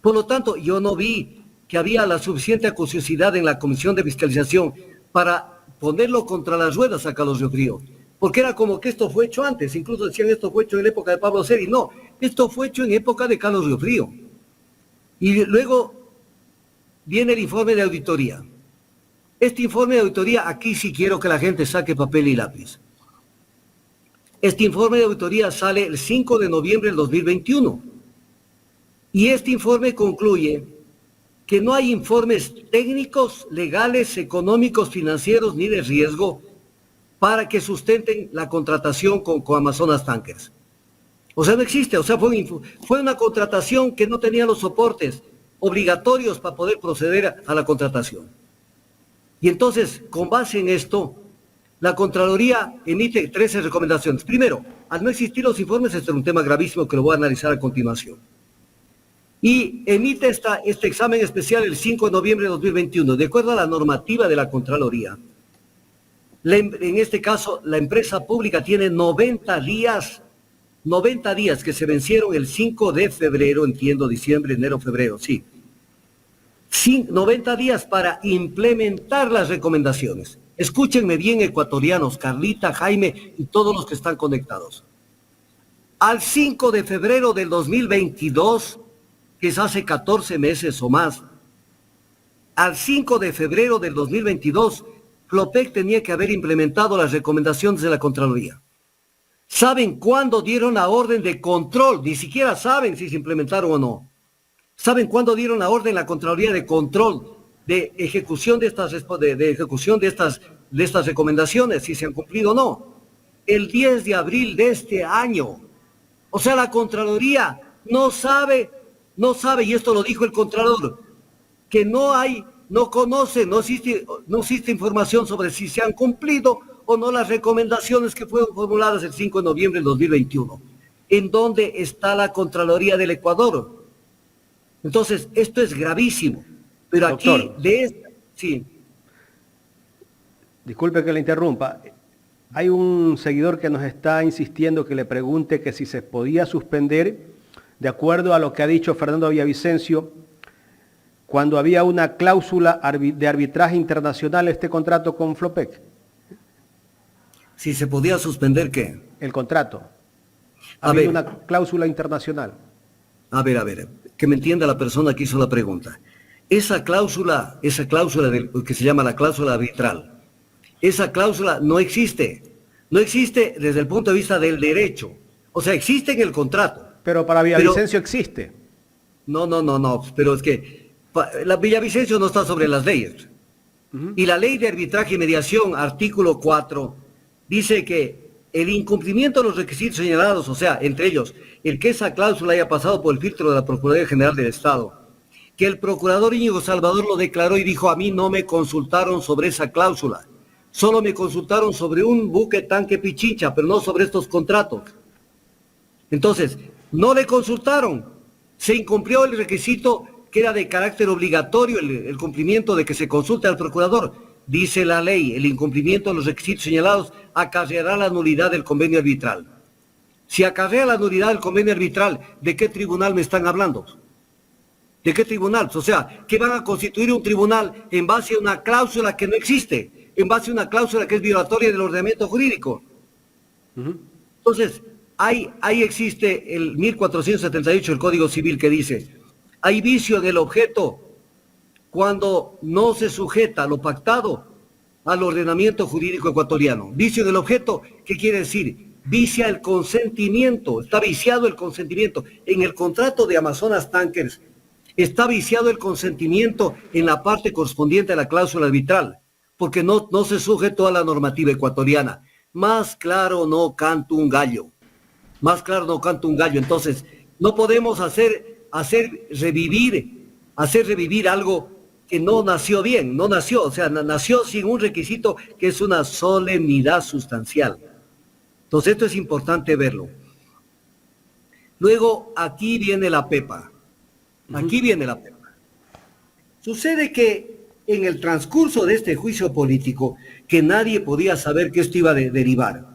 Por lo tanto, yo no vi que había la suficiente acuciosidad en la Comisión de Fiscalización para ponerlo contra las ruedas a Carlos Riofrío, porque era como que esto fue hecho antes, incluso decían esto fue hecho en la época de Pablo Celi. No, esto fue hecho en época de Carlos Riofrío. Y luego viene el informe de auditoría. Este informe de auditoría, aquí sí quiero que la gente saque papel y lápiz. Este informe de auditoría sale el 5 de noviembre del 2021. Y este informe concluye que no hay informes técnicos, legales, económicos, financieros ni de riesgo para que sustenten la contratación con Amazonas Tankers. O sea, no existe. O sea, fue una contratación que no tenía los soportes obligatorios para poder proceder a la contratación. Y entonces, con base en esto, la Contraloría emite 13 recomendaciones. Primero, al no existir los informes, este es un tema gravísimo que lo voy a analizar a continuación. Y emite este examen especial el 5 de noviembre de 2021. De acuerdo a la normativa de la Contraloría, en este caso, la empresa pública tiene 90 días que se vencieron el 5 de febrero, entiendo, diciembre, enero, febrero, sí. 90 días para implementar las recomendaciones. Escúchenme bien, ecuatorianos, Carlita, Jaime y todos los que están conectados. Al 5 de febrero del 2022, que es hace 14 meses o más, al 5 de febrero del 2022, Flopec tenía que haber implementado las recomendaciones de la Contraloría. ¿Saben cuándo dieron la orden de control? Ni siquiera saben si se implementaron o no. ¿Saben cuándo dieron la orden la Contraloría de control, de ejecución de estas recomendaciones, si se han cumplido o no? El 10 de abril de este año. O sea, la Contraloría no sabe, y esto lo dijo el Contralor, que no existe información sobre si se han cumplido o no las recomendaciones que fueron formuladas el 5 de noviembre del 2021. ¿En dónde está la Contraloría del Ecuador? Entonces, esto es gravísimo. Pero Doctor, aquí, sí. disculpe que le interrumpa. Hay un seguidor que nos está insistiendo que le pregunte que si se podía suspender, de acuerdo a lo que ha dicho Fernando Villavicencio, cuando había una cláusula de arbitraje internacional, este contrato con Flopec. Si se podía suspender, ¿qué? El contrato. A Había ver. una cláusula internacional. A ver, que me entienda la persona que hizo la pregunta. Esa cláusula que se llama la cláusula arbitral, esa cláusula no existe. No existe desde el punto de vista del derecho. O sea, existe en el contrato. Pero para Villavicencio existe. No, pero es que la Villavicencio no está sobre las leyes. Y la ley de arbitraje y mediación, artículo 4, dice que el incumplimiento de los requisitos señalados, o sea, entre ellos, el que esa cláusula haya pasado por el filtro de la Procuraduría General del Estado, que el procurador Íñigo Salvador lo declaró y dijo, a mí no me consultaron sobre esa cláusula, solo me consultaron sobre un buque tanque Pichincha, pero no sobre estos contratos. Entonces, no le consultaron, se incumplió el requisito que era de carácter obligatorio, el cumplimiento de que se consulte al procurador. Dice la ley, el incumplimiento de los requisitos señalados acarreará la nulidad del convenio arbitral. Si acarrea la nulidad del convenio arbitral, ¿de qué tribunal me están hablando? ¿De qué tribunal? O sea, que van a constituir un tribunal en base a una cláusula que no existe, en base a una cláusula que es violatoria del ordenamiento jurídico. Entonces, ahí existe el 1478 del Código Civil que dice, hay vicio en el objeto cuando no se sujeta lo pactado al ordenamiento jurídico ecuatoriano. Vicio en el objeto, ¿qué quiere decir? Vicia el consentimiento, está viciado el consentimiento. En el contrato de Amazonas Tankers está viciado el consentimiento en la parte correspondiente a la cláusula arbitral, porque no se sujetó a la normativa ecuatoriana. Más claro no canta un gallo. Más claro no canta un gallo. Entonces, no podemos hacer revivir algo que no nació bien, nació sin un requisito que es una solemnidad sustancial. Entonces, esto es importante verlo. Luego, aquí viene la pepa. Aquí viene la pepa. Sucede que en el transcurso de este juicio político, que nadie podía saber que esto iba a derivar,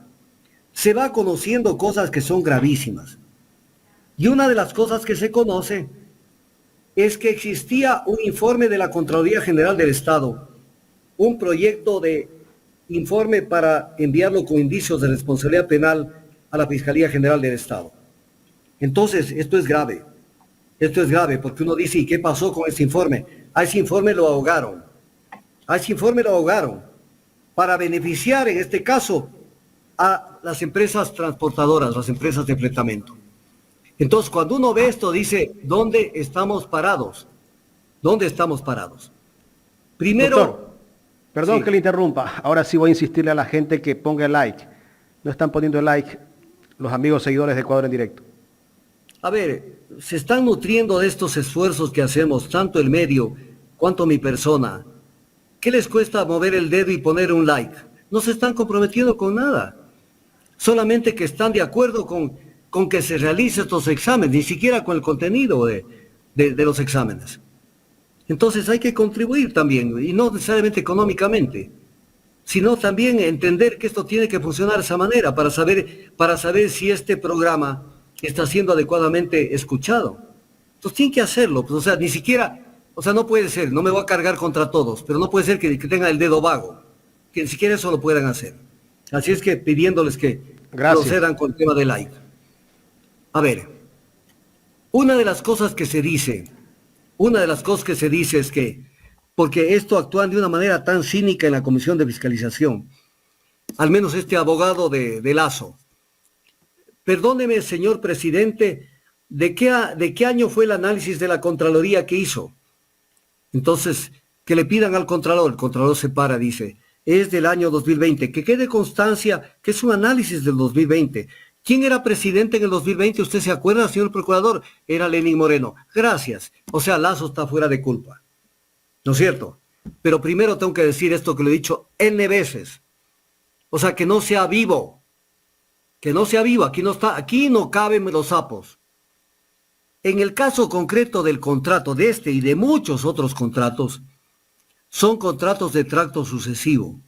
se va conociendo cosas que son gravísimas. Y una de las cosas que se conoce es que existía un informe de la Contraloría General del Estado, un proyecto de informe para enviarlo con indicios de responsabilidad penal a la Fiscalía General del Estado. Entonces, esto es grave porque uno dice, ¿y qué pasó con ese informe? A ese informe lo ahogaron, para beneficiar, en este caso, a las empresas transportadoras, las empresas de fletamento. Entonces, cuando uno ve esto, dice, ¿dónde estamos parados? ¿Dónde estamos parados? Primero... Doctor, perdón sí. que le interrumpa. Ahora sí voy a insistirle a la gente que ponga el like. No están poniendo el like los amigos seguidores de Ecuador en Directo. A ver, se están nutriendo de estos esfuerzos que hacemos, tanto el medio cuanto mi persona. ¿Qué les cuesta mover el dedo y poner un like? No se están comprometiendo con nada. Solamente que están de acuerdo con que se realicen estos exámenes, ni siquiera con el contenido de los exámenes. Entonces hay que contribuir también, y no necesariamente económicamente, sino también entender que esto tiene que funcionar de esa manera para saber si este programa está siendo adecuadamente escuchado. Entonces tienen que hacerlo, pues, ni siquiera, no puede ser, no me voy a cargar contra todos, pero no puede ser que tengan el dedo vago, que ni siquiera eso lo puedan hacer. Así es que pidiéndoles que procedan con el tema del like. A ver, una de las cosas que se dice es que, porque esto actúan de una manera tan cínica en la Comisión de Fiscalización, al menos este abogado de Lazo. Perdóneme, señor presidente, ¿de qué año fue el análisis de la Contraloría que hizo? Entonces, que le pidan al Contralor, el Contralor se para, dice, es del año 2020, que quede constancia que es un análisis del 2020. ¿Quién era presidente en el 2020? ¿Usted se acuerda, señor procurador? Era Lenín Moreno. Gracias. Lazo está fuera de culpa. ¿No es cierto? Pero primero tengo que decir esto que lo he dicho N veces. Que no sea vivo. Que no sea vivo. Aquí no caben los sapos. En el caso concreto del contrato de este y de muchos otros contratos, son contratos de tracto sucesivo,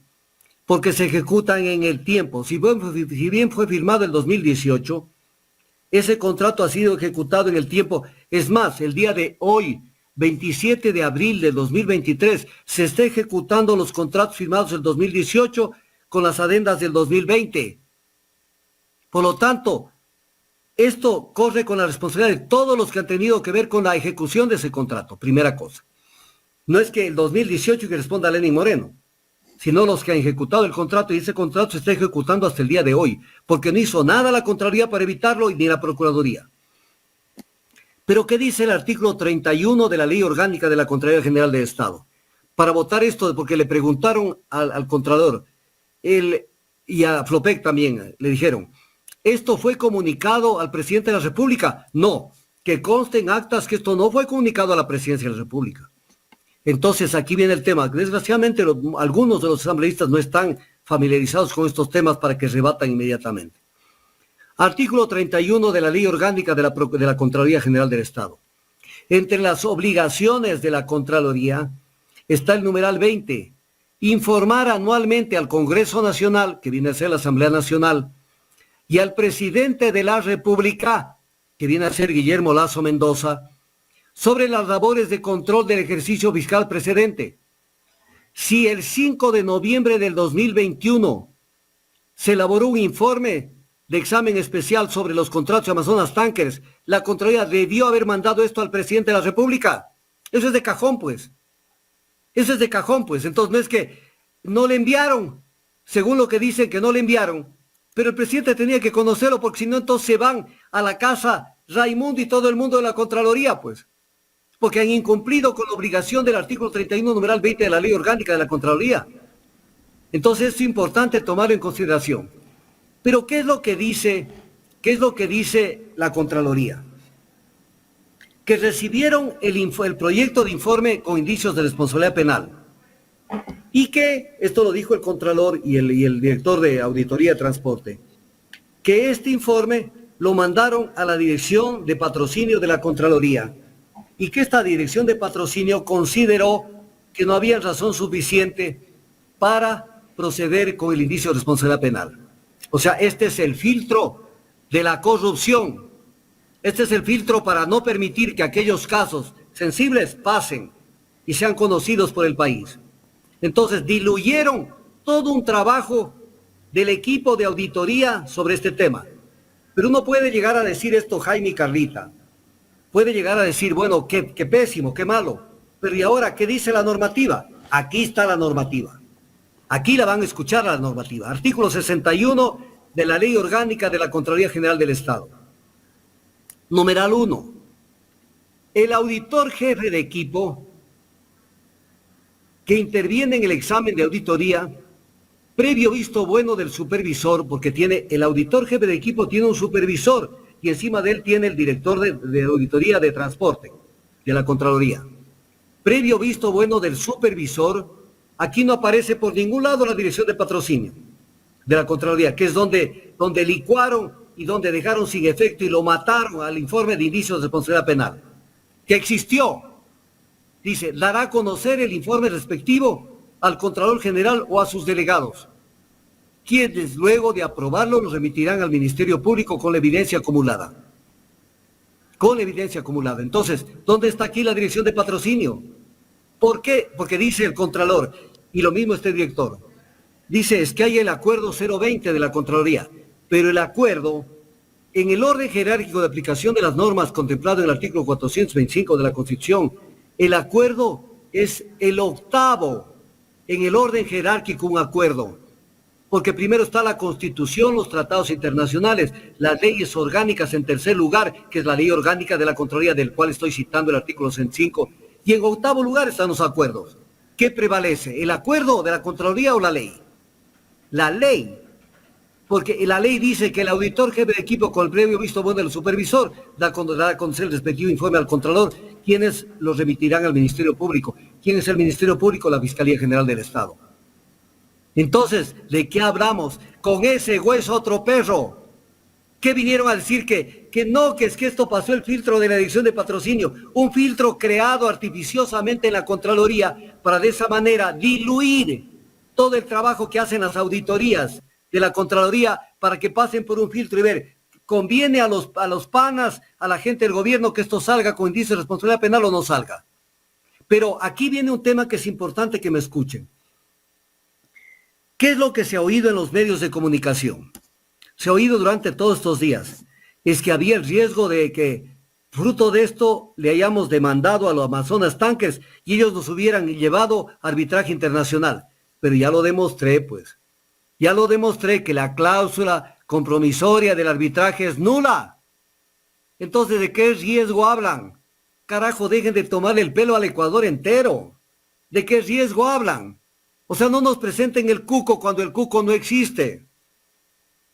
porque se ejecutan en el tiempo. Si bien fue firmado en 2018, ese contrato ha sido ejecutado en el tiempo. Es más, el día de hoy, 27 de abril de 2023, se está ejecutando los contratos firmados en 2018 con las adendas del 2020. Por lo tanto, esto corre con la responsabilidad de todos los que han tenido que ver con la ejecución de ese contrato, primera cosa. No es que el 2018 que responda a Lenín Moreno, sino los que han ejecutado el contrato, y ese contrato se está ejecutando hasta el día de hoy, porque no hizo nada la Contraloría para evitarlo y ni la Procuraduría. Pero ¿qué dice el artículo 31 de la Ley Orgánica de la Contraloría General del Estado? Para votar esto, porque le preguntaron al Contralor, y a Flopec también, le dijeron, ¿esto fue comunicado al presidente de la República? No, que conste en actas que esto no fue comunicado a la presidencia de la República. Entonces aquí viene el tema. Desgraciadamente algunos de los asambleístas no están familiarizados con estos temas para que rebatan inmediatamente. Artículo 31 de la Ley Orgánica de la Contraloría General del Estado. Entre las obligaciones de la Contraloría está el numeral 20, informar anualmente al Congreso Nacional, que viene a ser la Asamblea Nacional, y al presidente de la República, que viene a ser Guillermo Lasso Mendoza, sobre las labores de control del ejercicio fiscal precedente. Si el 5 de noviembre del 2021 se elaboró un informe de examen especial sobre los contratos de Amazonas Tankers, la Contraloría debió haber mandado esto al presidente de la República. Eso es de cajón, pues. Eso es de cajón, pues. Entonces no es que no le enviaron, según lo que dicen que no le enviaron, pero el presidente tenía que conocerlo, porque si no, entonces se van a la casa Raimundo y todo el mundo de la Contraloría, pues. Porque han incumplido con la obligación del artículo 31, numeral 20 de la Ley Orgánica de la Contraloría. Entonces es importante tomarlo en consideración. Pero ¿qué es lo que dice la Contraloría? Que recibieron el proyecto de informe con indicios de responsabilidad penal. Y que, esto lo dijo el Contralor y el director de Auditoría de Transporte, que este informe lo mandaron a la Dirección de Patrocinio de la Contraloría y que esta Dirección de Patrocinio consideró que no había razón suficiente para proceder con el indicio de responsabilidad penal. O sea, este es el filtro de la corrupción. Este es el filtro para no permitir que aquellos casos sensibles pasen y sean conocidos por el país. Entonces, diluyeron todo un trabajo del equipo de auditoría sobre este tema. Pero uno puede llegar a decir esto, Jaime y Carlita. Puede llegar a decir, bueno, qué pésimo, qué malo. Pero ¿y ahora qué dice la normativa? Aquí está la normativa. Aquí la van a escuchar la normativa. Artículo 61 de la Ley Orgánica de la Contraloría General del Estado. Numeral 1. El auditor jefe de equipo que interviene en el examen de auditoría, previo visto bueno del supervisor, porque el auditor jefe de equipo tiene un supervisor y encima de él tiene el director de auditoría de transporte de la Contraloría. Previo visto bueno del supervisor, aquí no aparece por ningún lado la Dirección de Patrocinio de la Contraloría, que es donde licuaron y donde dejaron sin efecto y lo mataron al informe de indicios de responsabilidad penal, que existió. Dice, dará a conocer el informe respectivo al Contralor General o a sus delegados, quienes luego de aprobarlo lo remitirán al Ministerio Público con la evidencia acumulada. Con la evidencia acumulada. Entonces, ¿dónde está aquí la Dirección de Patrocinio? ¿Por qué? Porque dice el Contralor, y lo mismo este director, dice, es que hay el acuerdo 020 de la Contraloría, pero el acuerdo, en el orden jerárquico de aplicación de las normas contemplado en el artículo 425 de la Constitución, el acuerdo es el octavo en el orden jerárquico, un acuerdo, porque primero está la Constitución, los tratados internacionales, las leyes orgánicas en tercer lugar, que es la Ley Orgánica de la Contraloría, del cual estoy citando el artículo 105, y en octavo lugar están los acuerdos. ¿Qué prevalece? ¿El acuerdo de la Contraloría o la ley? La ley, porque la ley dice que el auditor jefe de equipo con el previo visto bueno del supervisor dará a conocer el respectivo informe al Contralor, quienes los remitirán al Ministerio Público. ¿Quién es el Ministerio Público? La Fiscalía General del Estado. Entonces, ¿de qué hablamos? Con ese hueso otro perro. ¿Qué vinieron a decir que no, que es que esto pasó el filtro de la dirección de patrocinio? Un filtro creado artificiosamente en la Contraloría para de esa manera diluir todo el trabajo que hacen las auditorías de la Contraloría para que pasen por un filtro y ver, ¿conviene a los panas, a la gente del gobierno que esto salga con índice de responsabilidad penal o no salga? Pero aquí viene un tema que es importante que me escuchen. ¿Qué es lo que se ha oído en los medios de comunicación? Se ha oído durante todos estos días. Es que había el riesgo de que, fruto de esto, le hayamos demandado a los Amazonas Tankers y ellos nos hubieran llevado a arbitraje internacional. Pero ya lo demostré, pues. Ya lo demostré que la cláusula compromisoria del arbitraje es nula. Entonces, ¿de qué riesgo hablan? Carajo, dejen de tomarle el pelo al Ecuador entero. ¿De qué riesgo hablan? O sea, no nos presenten el cuco cuando el cuco no existe.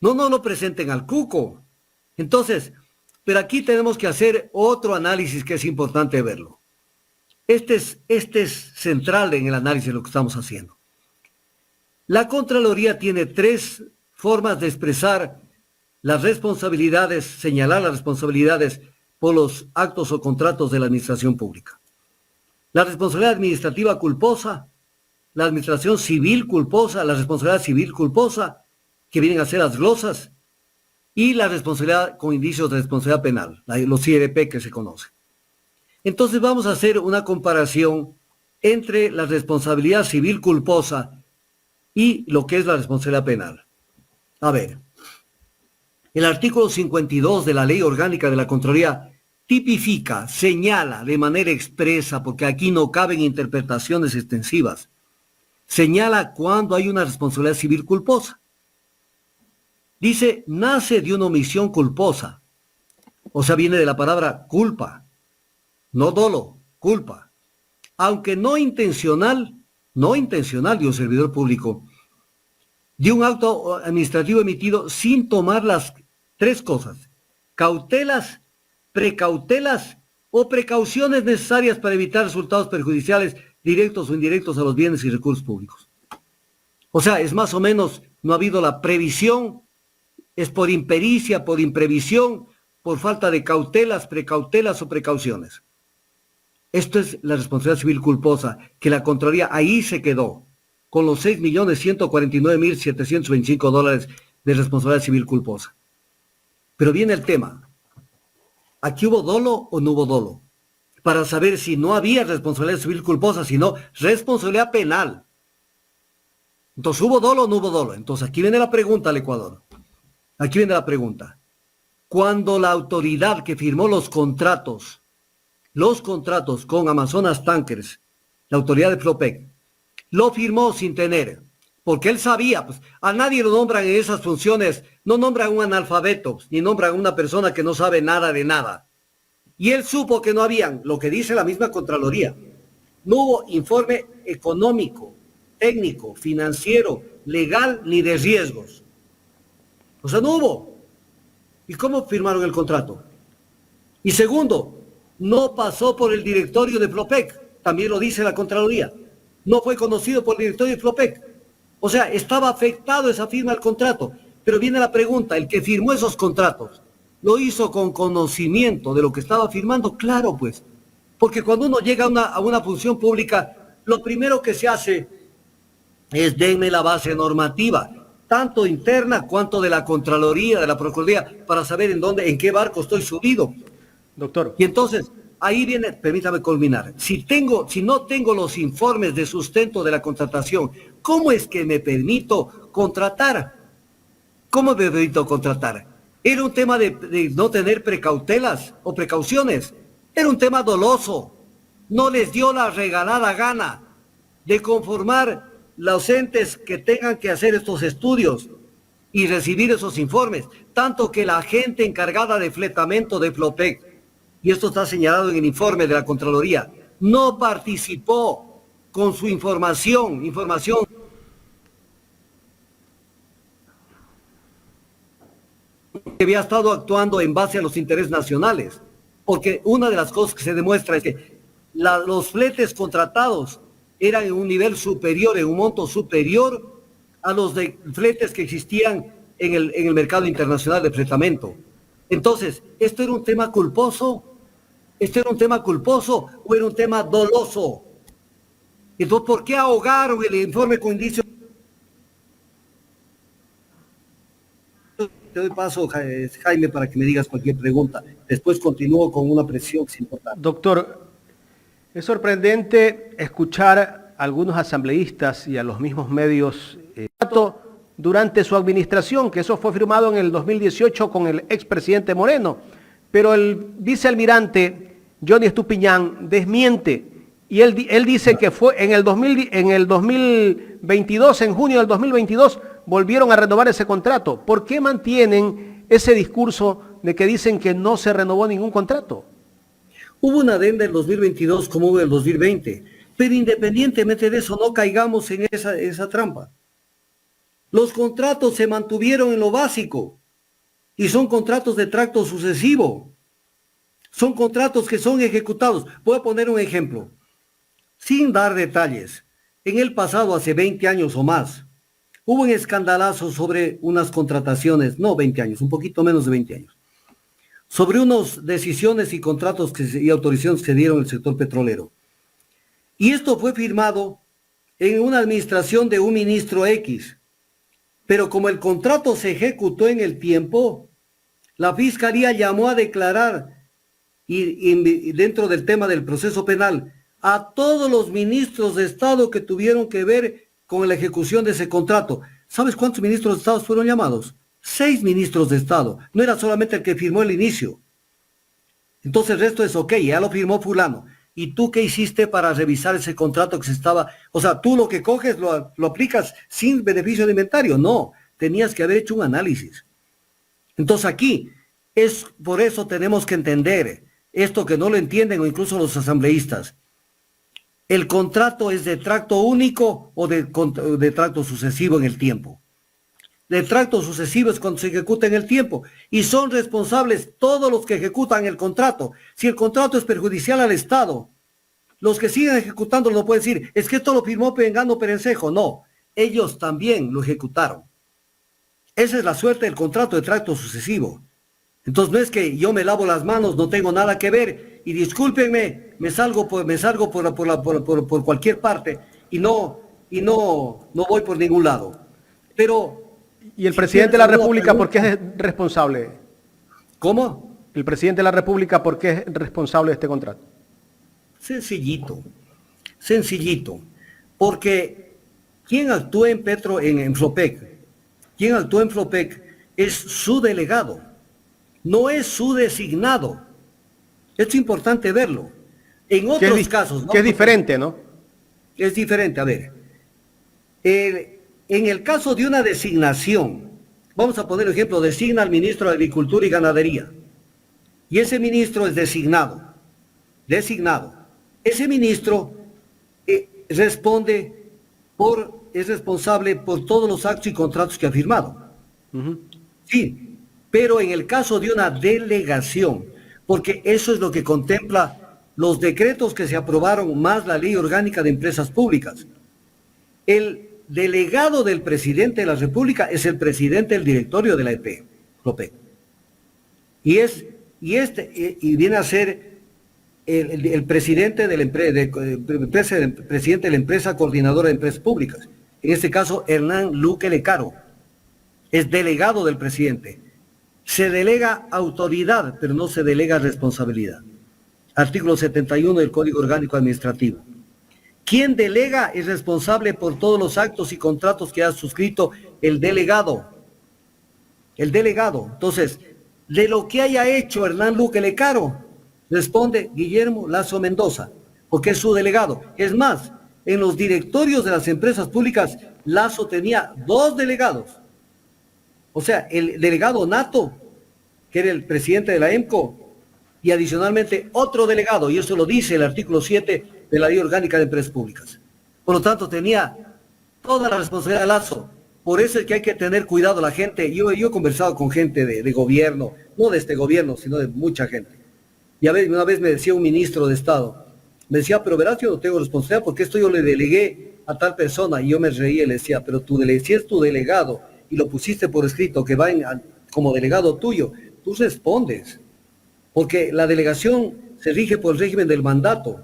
No nos lo presenten al cuco. Entonces, pero aquí tenemos que hacer otro análisis que es importante verlo. Este es central en el análisis de lo que estamos haciendo. La Contraloría tiene 3 formas de expresar las responsabilidades, señalar las responsabilidades por los actos o contratos de la administración pública. La responsabilidad administrativa culposa, la administración civil culposa, la responsabilidad civil culposa, que vienen a ser las glosas, y la responsabilidad con indicios de responsabilidad penal, los IRP que se conocen. Entonces vamos a hacer una comparación entre la responsabilidad civil culposa y lo que es la responsabilidad penal. A ver, el artículo 52 de la Ley Orgánica de la Contraloría tipifica, señala de manera expresa, porque aquí no caben interpretaciones extensivas, señala cuando hay una responsabilidad civil culposa. Dice, nace de una omisión culposa, o sea, viene de la palabra culpa, no dolo, culpa. Aunque no intencional, digo servidor público, de un acto administrativo emitido sin tomar las 3 cosas, cautelas, precautelas o precauciones necesarias para evitar resultados perjudiciales directos o indirectos a los bienes y recursos públicos. O sea, es más o menos, no ha habido la previsión, es por impericia, por imprevisión, por falta de cautelas, precautelas o precauciones. Esto es la responsabilidad civil culposa, que la Contraloría ahí se quedó, con los $6.149.725 de responsabilidad civil culposa. Pero viene el tema. ¿Aquí hubo dolo o no hubo dolo? Para saber si no había responsabilidad civil culposa, sino responsabilidad penal. Entonces, ¿hubo dolo o no hubo dolo? Entonces, aquí viene la pregunta al Ecuador. Aquí viene la pregunta. Cuando la autoridad que firmó los contratos con Amazonas Tankers, la autoridad de Flopec, lo firmó sin tener, porque él sabía, pues a nadie lo nombran en esas funciones, no nombran un analfabeto, ni nombran a una persona que no sabe nada de nada. Y él supo que no habían, lo que dice la misma Contraloría, no hubo informe económico, técnico, financiero, legal, ni de riesgos. O sea, no hubo. ¿Y cómo firmaron el contrato? Y segundo, no pasó por el directorio de Flopec, también lo dice la Contraloría. No fue conocido por el directorio de Flopec. O sea, estaba afectado esa firma al contrato. Pero viene la pregunta, el que firmó esos contratos, ¿lo hizo con conocimiento de lo que estaba firmando? Claro, pues. Porque cuando uno llega a una función pública, lo primero que se hace es denme la base normativa, tanto interna cuanto de la Contraloría, de la Procuraduría, para saber en qué barco estoy subido. Doctor. Y entonces, ahí viene, permítame culminar, si no tengo los informes de sustento de la contratación, ¿cómo es que me permito contratar? ¿Cómo me permito contratar? Era un tema de no tener precautelas o precauciones, era un tema doloso, no les dio la regalada gana de conformar los entes que tengan que hacer estos estudios y recibir esos informes, tanto que la gente encargada de fletamento de Flopec, y esto está señalado en el informe de la Contraloría, no participó con su información que había estado actuando en base a los intereses nacionales, porque una de las cosas que se demuestra es que los fletes contratados eran en un nivel superior, en un monto superior a los de fletes que existían en el mercado internacional de fletamento. Entonces, ¿esto era un tema culposo? ¿Esto era un tema culposo o era un tema doloso? Entonces, ¿por qué ahogaron el informe con indicios? Te doy paso, Jaime, para que me digas cualquier pregunta. Después continúo con una presión que es importante. Doctor, es sorprendente escuchar a algunos asambleístas y a los mismos medios durante su administración, que eso fue firmado en el 2018 con el expresidente Moreno, pero el vicealmirante Johnny Estupiñán desmiente y él dice que fue en el 2022, en junio del 2022, volvieron a renovar ese contrato. ¿Por qué mantienen ese discurso de que dicen que no se renovó ningún contrato? Hubo una adenda en el 2022 como hubo en el 2020, pero independientemente de eso, no caigamos en esa trampa. Los contratos se mantuvieron en lo básico y son contratos de tracto sucesivo. Son contratos que son ejecutados. Voy a poner un ejemplo, sin dar detalles. En el pasado, hace 20 años o más, hubo un escandalazo sobre unas contrataciones, no 20 años, un poquito menos de 20 años, sobre unas decisiones y contratos y autorizaciones que se dieron en el sector petrolero. Y esto fue firmado en una administración de un ministro X. Pero como el contrato se ejecutó en el tiempo, la Fiscalía llamó a declarar, y dentro del tema del proceso penal, a todos los ministros de Estado que tuvieron que ver con la ejecución de ese contrato. ¿Sabes cuántos ministros de Estado fueron llamados? 6 ministros de Estado. No era solamente el que firmó el inicio. Entonces el resto es ok, ya lo firmó fulano. ¿Y tú qué hiciste para revisar ese contrato que se estaba? O sea, tú lo que coges lo aplicas sin beneficio de inventario. No, tenías que haber hecho un análisis. Entonces aquí, es por eso tenemos que entender esto que no lo entienden o incluso los asambleístas. ¿El contrato es de tracto único o de tracto sucesivo en el tiempo? De tracto sucesivo es cuando se ejecuta en el tiempo y son responsables todos los que ejecutan el contrato. Si el contrato es perjudicial al Estado, los que siguen ejecutando no pueden decir, es que esto lo firmó Pengano Perencejo. No, ellos también lo ejecutaron. Esa es la suerte del contrato de tracto sucesivo. Entonces no es que yo me lavo las manos, no tengo nada que ver y discúlpenme, me salgo por cualquier parte y no voy por ningún lado. Pero ¿y el presidente de la República por qué es responsable? ¿Cómo? ¿El presidente de la República por qué es responsable de este contrato? Sencillito. Porque quien actúa en Flopec, quien actúa en Flopec es su delegado, no es su designado. Es importante verlo. En otros casos, ¿no? Que es diferente, ¿no? Es diferente, a ver. En el caso de una designación, vamos a poner el ejemplo, designa al ministro de Agricultura y Ganadería. Y ese ministro es designado. Ese ministro es responsable por todos los actos y contratos que ha firmado. Sí, pero en el caso de una delegación, porque eso es lo que contempla los decretos que se aprobaron más la Ley Orgánica de Empresas Públicas. El delegado del presidente de la República es el presidente del directorio de la EP, Flopec. Y viene a ser el presidente de la empresa coordinadora de empresas públicas. En este caso, Hernán Luque Lecaro. Es delegado del presidente. Se delega autoridad, pero no se delega responsabilidad. Artículo 71 del Código Orgánico Administrativo. Quien delega es responsable por todos los actos y contratos que ha suscrito el delegado. Entonces, de lo que haya hecho Hernán Luque Lecaro, responde Guillermo Lazo Mendoza, porque es su delegado. Es más, en los directorios de las empresas públicas, Lazo tenía 2 delegados. O sea, el delegado nato, que era el presidente de la EMCO, y adicionalmente otro delegado, y eso lo dice el artículo 7 de la Ley Orgánica de Empresas Públicas. Por lo tanto, tenía toda la responsabilidad de Lazo. Por eso es que hay que tener cuidado la gente. Yo he conversado con gente de gobierno, no de este gobierno, sino de mucha gente. Y una vez me decía un ministro de Estado, me decía, pero verás, yo no tengo responsabilidad porque esto yo le delegué a tal persona. Y yo me reía y le decía, pero si es tu delegado y lo pusiste por escrito que va como delegado tuyo, tú respondes, porque la delegación se rige por el régimen del mandato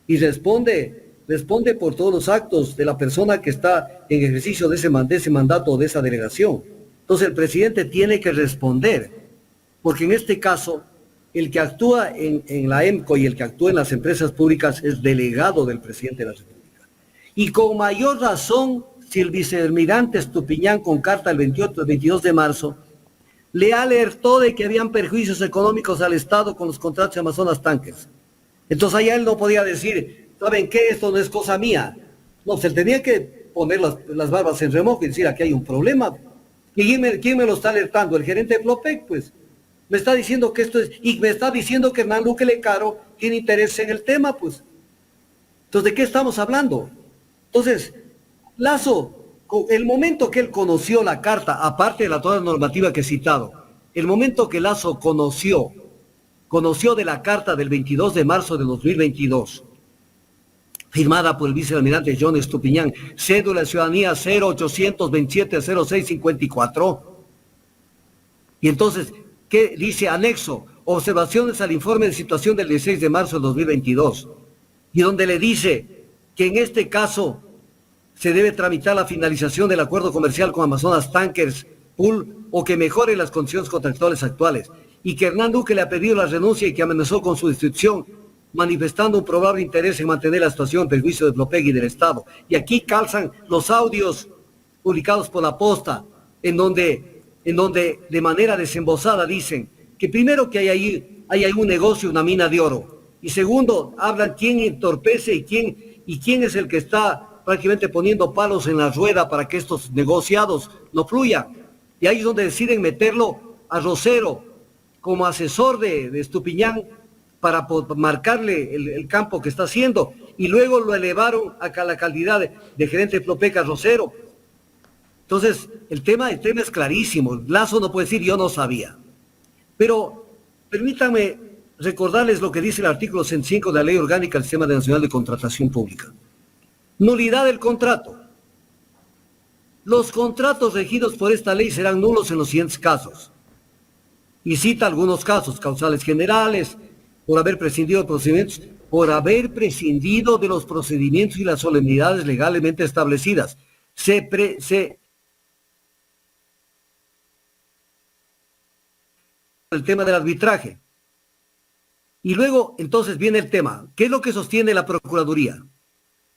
y responde por todos los actos de la persona que está en ejercicio de ese mandato o de esa delegación. Entonces el presidente tiene que responder, porque en este caso el que actúa en la EMCO y el que actúa en las empresas públicas es delegado del presidente de la República. Y con mayor razón, si el vicealmirante Estupiñán, con carta el 22 de marzo, le alertó de que habían perjuicios económicos al Estado con los contratos de Amazonas Tankers. Entonces allá él no podía decir, ¿saben qué? Esto no es cosa mía. No, se tenía que poner las barbas en remojo y decir, aquí hay un problema. ¿Y quién me lo está alertando? El gerente de Flopec, pues. Me está diciendo que esto es, y me está diciendo que Hernán Luque Lecaro tiene interés en el tema, pues. Entonces, ¿de qué estamos hablando? Entonces, Lazo, el momento que él conoció la carta, aparte de la toda normativa que he citado, el momento que Lazo conoció de la carta del 22 de marzo de 2022, firmada por el vicealmirante John Estupiñán, cédula de ciudadanía 0827-0654, y entonces, ¿qué dice? Anexo, observaciones al informe de situación del 16 de marzo de 2022, y donde le dice que en este caso se debe tramitar la finalización del acuerdo comercial con Amazonas Tankers Pool o que mejore las condiciones contractuales actuales, y que Hernán Luque le ha pedido la renuncia y que amenazó con su destitución, manifestando un probable interés en mantener la situación en perjuicio de Flopec y del Estado. Y aquí calzan los audios publicados por la Posta, en donde de manera desembosada dicen que primero que hay ahí un negocio, una mina de oro, y segundo, hablan quién entorpece y quién es el que está prácticamente poniendo palos en la rueda para que estos negociados no fluyan. Y ahí es donde deciden meterlo a Rosero como asesor de Estupiñán para marcarle el campo que está haciendo, y luego lo elevaron a la calidad de gerente de Flopec a Rosero. Entonces, el tema es clarísimo. Lazo no puede decir yo no sabía. Pero permítanme recordarles lo que dice el artículo 105 de la Ley Orgánica del Sistema Nacional de Contratación Pública. Nulidad del contrato. Los contratos regidos por esta ley serán nulos en los siguientes casos. Y cita algunos casos: causales generales, por haber prescindido de los procedimientos y las solemnidades legalmente establecidas. El tema del arbitraje. Y luego, entonces, viene el tema. ¿Qué es lo que sostiene la Procuraduría?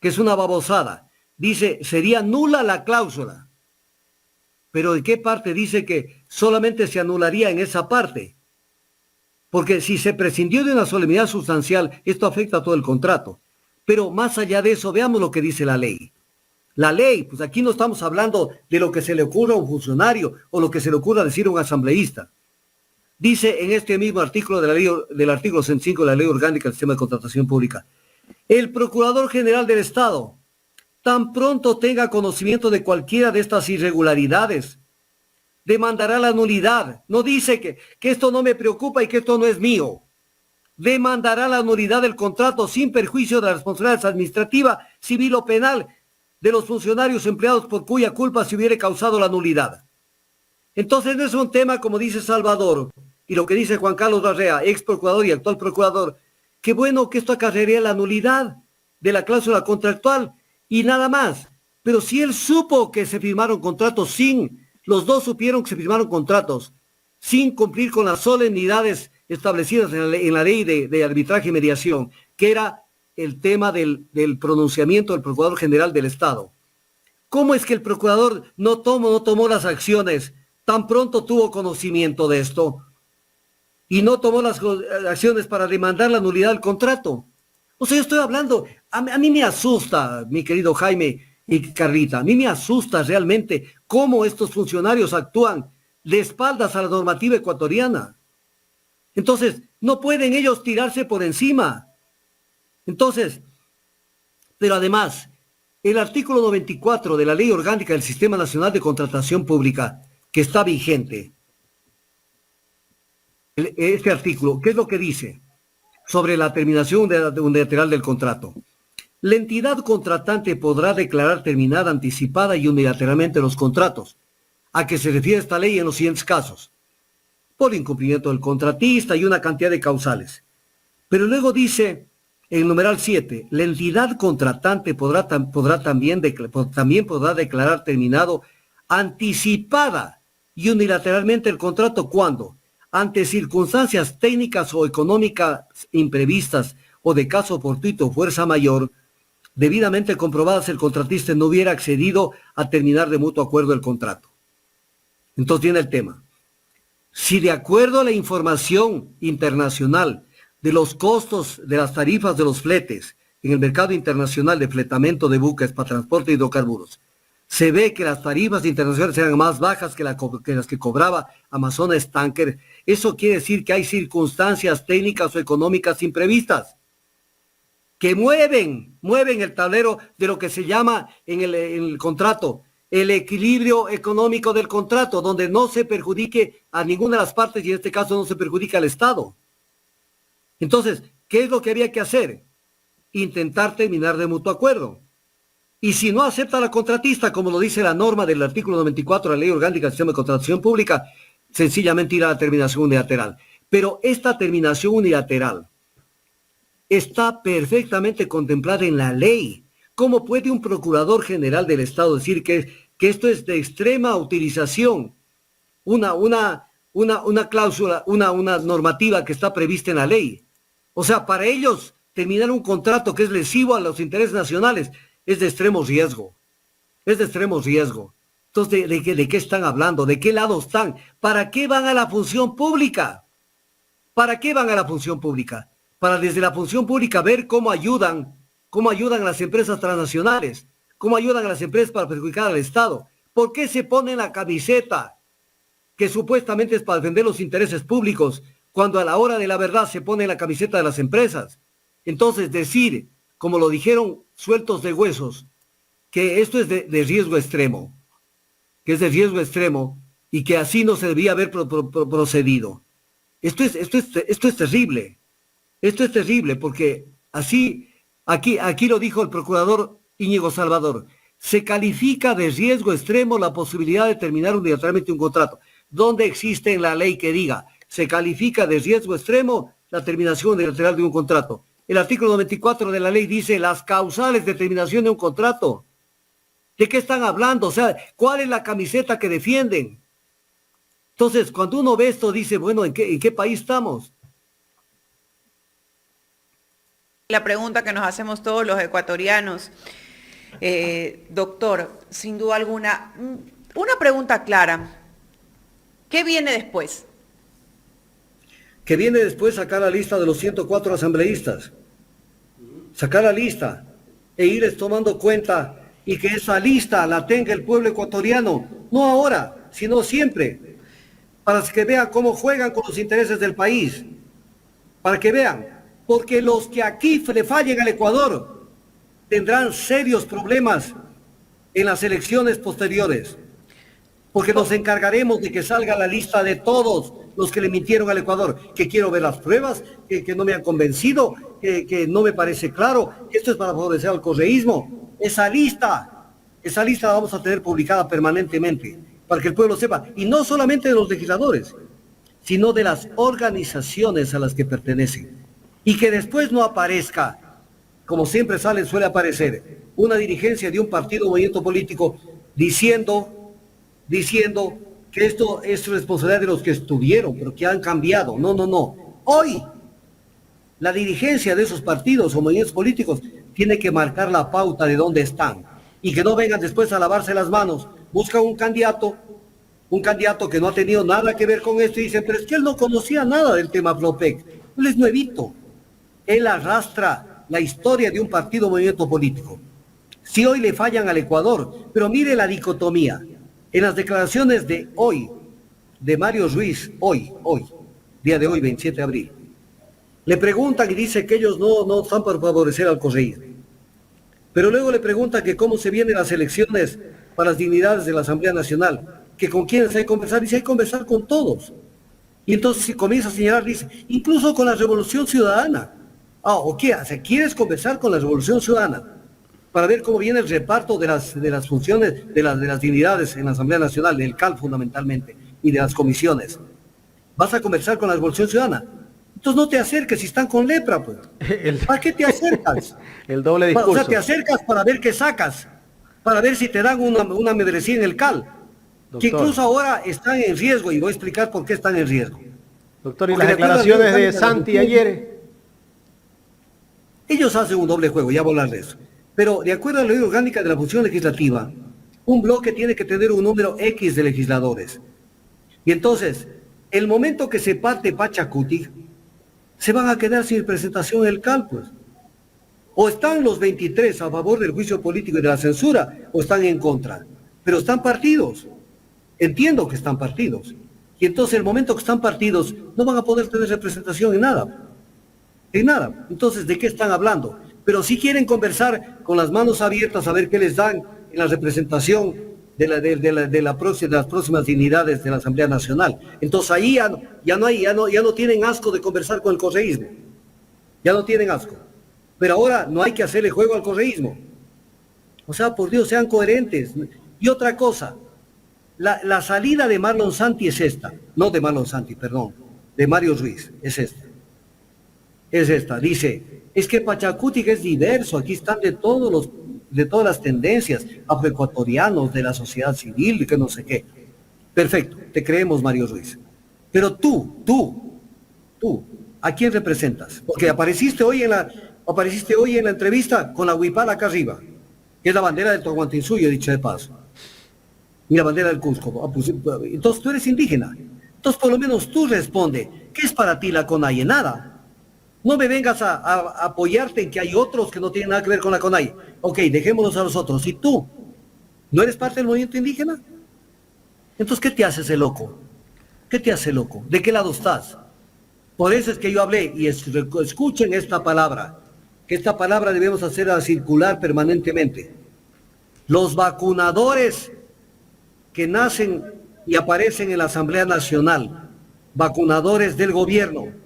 Que es una babosada. Dice, sería nula la cláusula. Pero ¿de qué parte dice que solamente se anularía en esa parte? Porque si se prescindió de una solemnidad sustancial, esto afecta a todo el contrato. Pero más allá de eso, veamos lo que dice la ley. La ley, pues aquí no estamos hablando de lo que se le ocurra a un funcionario o lo que se le ocurra decir a un asambleísta. Dice en este mismo artículo del artículo 105 de la Ley Orgánica del Sistema de Contratación Pública: el Procurador General del Estado, tan pronto tenga conocimiento de cualquiera de estas irregularidades, demandará la nulidad. No dice que esto no me preocupa y que esto no es mío. Demandará la nulidad del contrato sin perjuicio de la responsabilidad administrativa, civil o penal de los funcionarios empleados por cuya culpa se hubiere causado la nulidad. Entonces no es un tema, como dice Salvador, y lo que dice Juan Carlos Larrea, ex procurador y actual procurador, qué bueno que esto acarrearía la nulidad de la cláusula contractual y nada más. Pero si él supo que se firmaron contratos los dos supieron que se firmaron contratos sin cumplir con las solemnidades establecidas en la ley de arbitraje y mediación, que era el tema del pronunciamiento del Procurador General del Estado. ¿Cómo es que el procurador no tomó las acciones tan pronto tuvo conocimiento de esto y no tomó las acciones para demandar la nulidad del contrato? O sea, yo estoy hablando, a mí me asusta, mi querido Jaime y Carlita, a mí me asusta realmente cómo estos funcionarios actúan de espaldas a la normativa ecuatoriana. Entonces, no pueden ellos tirarse por encima. Entonces, pero además, el artículo 94 de la Ley Orgánica del Sistema Nacional de Contratación Pública, que está vigente, este artículo, ¿qué es lo que dice sobre la terminación unilateral del contrato? La entidad contratante podrá declarar terminada anticipada y unilateralmente los contratos, a que se refiere esta ley en los siguientes casos: por incumplimiento del contratista y una cantidad de causales. Pero luego dice, en el numeral 7, la entidad contratante también podrá declarar terminado anticipada y unilateralmente el contrato cuando, ante circunstancias técnicas o económicas imprevistas o de caso fortuito o fuerza mayor, debidamente comprobadas, el contratista no hubiera accedido a terminar de mutuo acuerdo el contrato. Entonces viene el tema. Si de acuerdo a la información internacional de los costos de las tarifas de los fletes en el mercado internacional de fletamento de buques para transporte de hidrocarburos, se ve que las tarifas internacionales eran más bajas que las que cobraba Amazonas Tanker, eso quiere decir que hay circunstancias técnicas o económicas imprevistas que mueven el tablero de lo que se llama en el contrato el equilibrio económico del contrato, donde no se perjudique a ninguna de las partes y en este caso no se perjudica al Estado. Entonces, ¿qué es lo que había que hacer? Intentar terminar de mutuo acuerdo. Y si no acepta la contratista, como lo dice la norma del artículo 94 de la Ley Orgánica del Sistema de Contratación Pública, sencillamente ir a la terminación unilateral. Pero esta terminación unilateral está perfectamente contemplada en la ley. ¿Cómo puede un procurador general del Estado decir que esto es de extrema utilización? Una cláusula, una normativa que está prevista en la ley. O sea, para ellos terminar un contrato que es lesivo a los intereses nacionales es de extremo riesgo. Es de extremo riesgo. Entonces, ¿de qué están hablando? ¿De qué lado están? ¿Para qué van a la función pública? ¿Para qué van a la función pública? Para desde la función pública ver cómo ayudan a las empresas transnacionales, cómo ayudan a las empresas para perjudicar al Estado. ¿Por qué se ponen la camiseta que supuestamente es para defender los intereses públicos, cuando a la hora de la verdad se pone la camiseta de las empresas? Entonces decir, como lo dijeron sueltos de huesos, que esto es de riesgo extremo, y que así no se debía haber procedido. Esto es terrible. Esto es terrible porque así, aquí lo dijo el procurador Íñigo Salvador, se califica de riesgo extremo la posibilidad de terminar unilateralmente un contrato. ¿Dónde existe en la ley que diga se califica de riesgo extremo la terminación unilateral de un contrato? El artículo 94 de la ley dice las causales de terminación de un contrato. ¿De qué están hablando? O sea, ¿cuál es la camiseta que defienden? Entonces, cuando uno ve esto, dice, bueno, ¿en qué país estamos? La pregunta que nos hacemos todos los ecuatorianos, doctor, sin duda alguna, una pregunta clara. ¿Qué viene después? Que viene después sacar la lista de los 104 asambleístas. Sacar la lista e irles tomando cuenta y que esa lista la tenga el pueblo ecuatoriano, no ahora, sino siempre, para que vean cómo juegan con los intereses del país, para que vean. Porque los que aquí le fallen al Ecuador tendrán serios problemas en las elecciones posteriores. Porque nos encargaremos de que salga la lista de todos los que le mintieron al Ecuador. Que quiero ver las pruebas, que no me han convencido, que no me parece claro, que esto es para favorecer al correísmo. Esa lista la vamos a tener publicada permanentemente, para que el pueblo sepa. Y no solamente de los legisladores, sino de las organizaciones a las que pertenecen. Y que después no aparezca, como siempre suele aparecer, una dirigencia de un partido o movimiento político diciendo que esto es responsabilidad de los que estuvieron, pero que han cambiado. No. Hoy, la dirigencia de esos partidos o movimientos políticos tiene que marcar la pauta de dónde están. Y que no vengan después a lavarse las manos. Buscan un candidato que no ha tenido nada que ver con esto y dicen, pero es que él no conocía nada del tema Flopec. Él es nuevito. Él arrastra la historia de un partido o movimiento político. Si hoy le fallan al Ecuador, pero mire la dicotomía. En las declaraciones de hoy, de Mario Ruiz, día de hoy, 27 de abril, le preguntan y dice que ellos no están para favorecer al correísmo. Pero luego le preguntan que cómo se vienen las elecciones para las dignidades de la Asamblea Nacional, que con quiénes hay que conversar, dice hay que conversar con todos. Y entonces si comienza a señalar, dice, incluso con la Revolución Ciudadana. ¿O qué hace? ¿Quieres conversar con la Revolución Ciudadana? para ver cómo viene el reparto de las funciones, de las dignidades en la Asamblea Nacional, del CAL fundamentalmente, y de las comisiones. Vas a conversar con la Revolución Ciudadana. Entonces no te acerques si están con lepra, pues. ¿Para qué te acercas? El doble discurso. O sea, te acercas para ver qué sacas, para ver si te dan una membresía en el CAL, Doctor. que incluso ahora están en riesgo, y voy a explicar por qué están en riesgo. Doctor, ¿y Porque las de acuerdo a la declaraciones ley de orgánica Santi ayer? Ellos hacen un doble juego, ya voy a hablar de eso. Pero de acuerdo a la ley orgánica de la función legislativa, un bloque tiene que tener un número X de legisladores. Y entonces, el momento que se parte Pachacuti, se van a quedar sin presentación en el CAL, pues. O están los 23 a favor del juicio político y de la censura, o están en contra. Pero están partidos. Entiendo que están partidos. Y entonces, el momento que están partidos, no van a poder tener representación en nada. En nada. Entonces, ¿de qué están hablando? Pero sí quieren conversar con las manos abiertas a ver qué les dan en la representación de las próximas dignidades de la Asamblea Nacional. Entonces ahí ya no tienen asco de conversar con el correísmo. Ya no tienen asco. Pero ahora no hay que hacerle juego al correísmo. O sea, por Dios, sean coherentes. Y otra cosa, la salida de Marlon Santi es esta. No de Marlon Santi, perdón. De Mario Ruiz, es esta. Es esta. Dice, es que Pachacuti es diverso, aquí están de todas las tendencias, afroecuatorianos, de la sociedad civil, que no sé qué. Perfecto, te creemos, Mario Ruiz. Pero tú, ¿a quién representas? Porque apareciste hoy en la entrevista con la huipala acá arriba, que es la bandera del Tohuantinsuyo, dicho de paso. Y la bandera del Cusco. Entonces tú eres indígena. Entonces por lo menos tú responde, ¿qué es para ti la CONAIE? Nada. No me vengas a apoyarte en que hay otros que no tienen nada que ver con la CONAIE. Ok, dejémonos a los otros. ¿Y tú? ¿No eres parte del movimiento indígena? Entonces, ¿qué te haces el loco? ¿Qué te hace loco? ¿De qué lado estás? Por eso es que yo hablé, y escuchen esta palabra, que esta palabra debemos hacerla circular permanentemente. Los vacunadores que nacen y aparecen en la Asamblea Nacional, vacunadores del gobierno,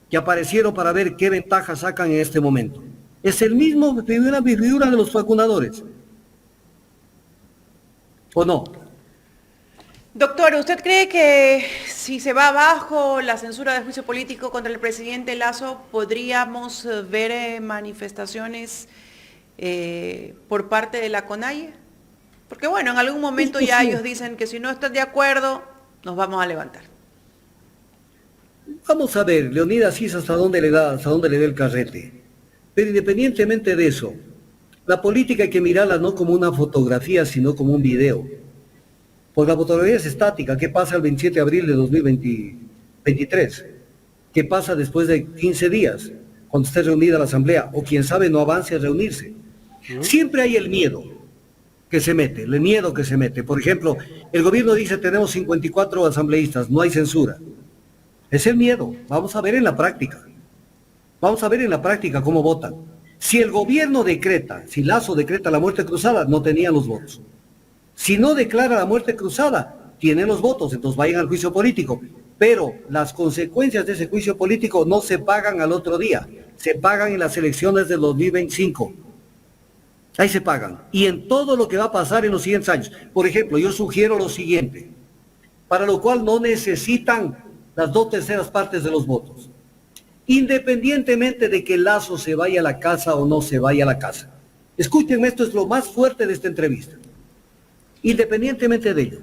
que aparecieron para ver qué ventajas sacan en este momento. Es el mismo figura de los vacunadores. ¿O no? Doctor, ¿usted cree que si se va abajo la censura del juicio político contra el presidente Lasso, podríamos ver manifestaciones por parte de la CONAIE? Porque bueno, en algún momento ya ellos dicen que si no están de acuerdo, nos vamos a levantar. Vamos a ver, Leonidas Cis hasta dónde le da el carrete. Pero independientemente de eso, la política hay que mirarla no como una fotografía, sino como un video. Porque la fotografía es estática. ¿Qué pasa el 27 de abril de 2023? ¿Qué pasa después de 15 días, cuando esté reunida la Asamblea? O quién sabe, no avance a reunirse. Siempre hay el miedo que se mete, el miedo que se mete. Por ejemplo, el gobierno dice tenemos 54 asambleístas, no hay censura. Es el miedo. Vamos a ver en la práctica. Vamos a ver en la práctica cómo votan. Si el gobierno decreta, si Lasso decreta la muerte cruzada, no tenían los votos. Si no declara la muerte cruzada, tienen los votos, entonces vayan al juicio político. Pero las consecuencias de ese juicio político no se pagan al otro día, se pagan en las elecciones del 2025. Ahí se pagan. Y en todo lo que va a pasar en los siguientes años. Por ejemplo, yo sugiero lo siguiente, para lo cual no necesitan las 2/3 partes de los votos. Independientemente de que Lasso se vaya a la casa o no se vaya a la casa. Escúchenme, esto es lo más fuerte de esta entrevista. Independientemente de ello,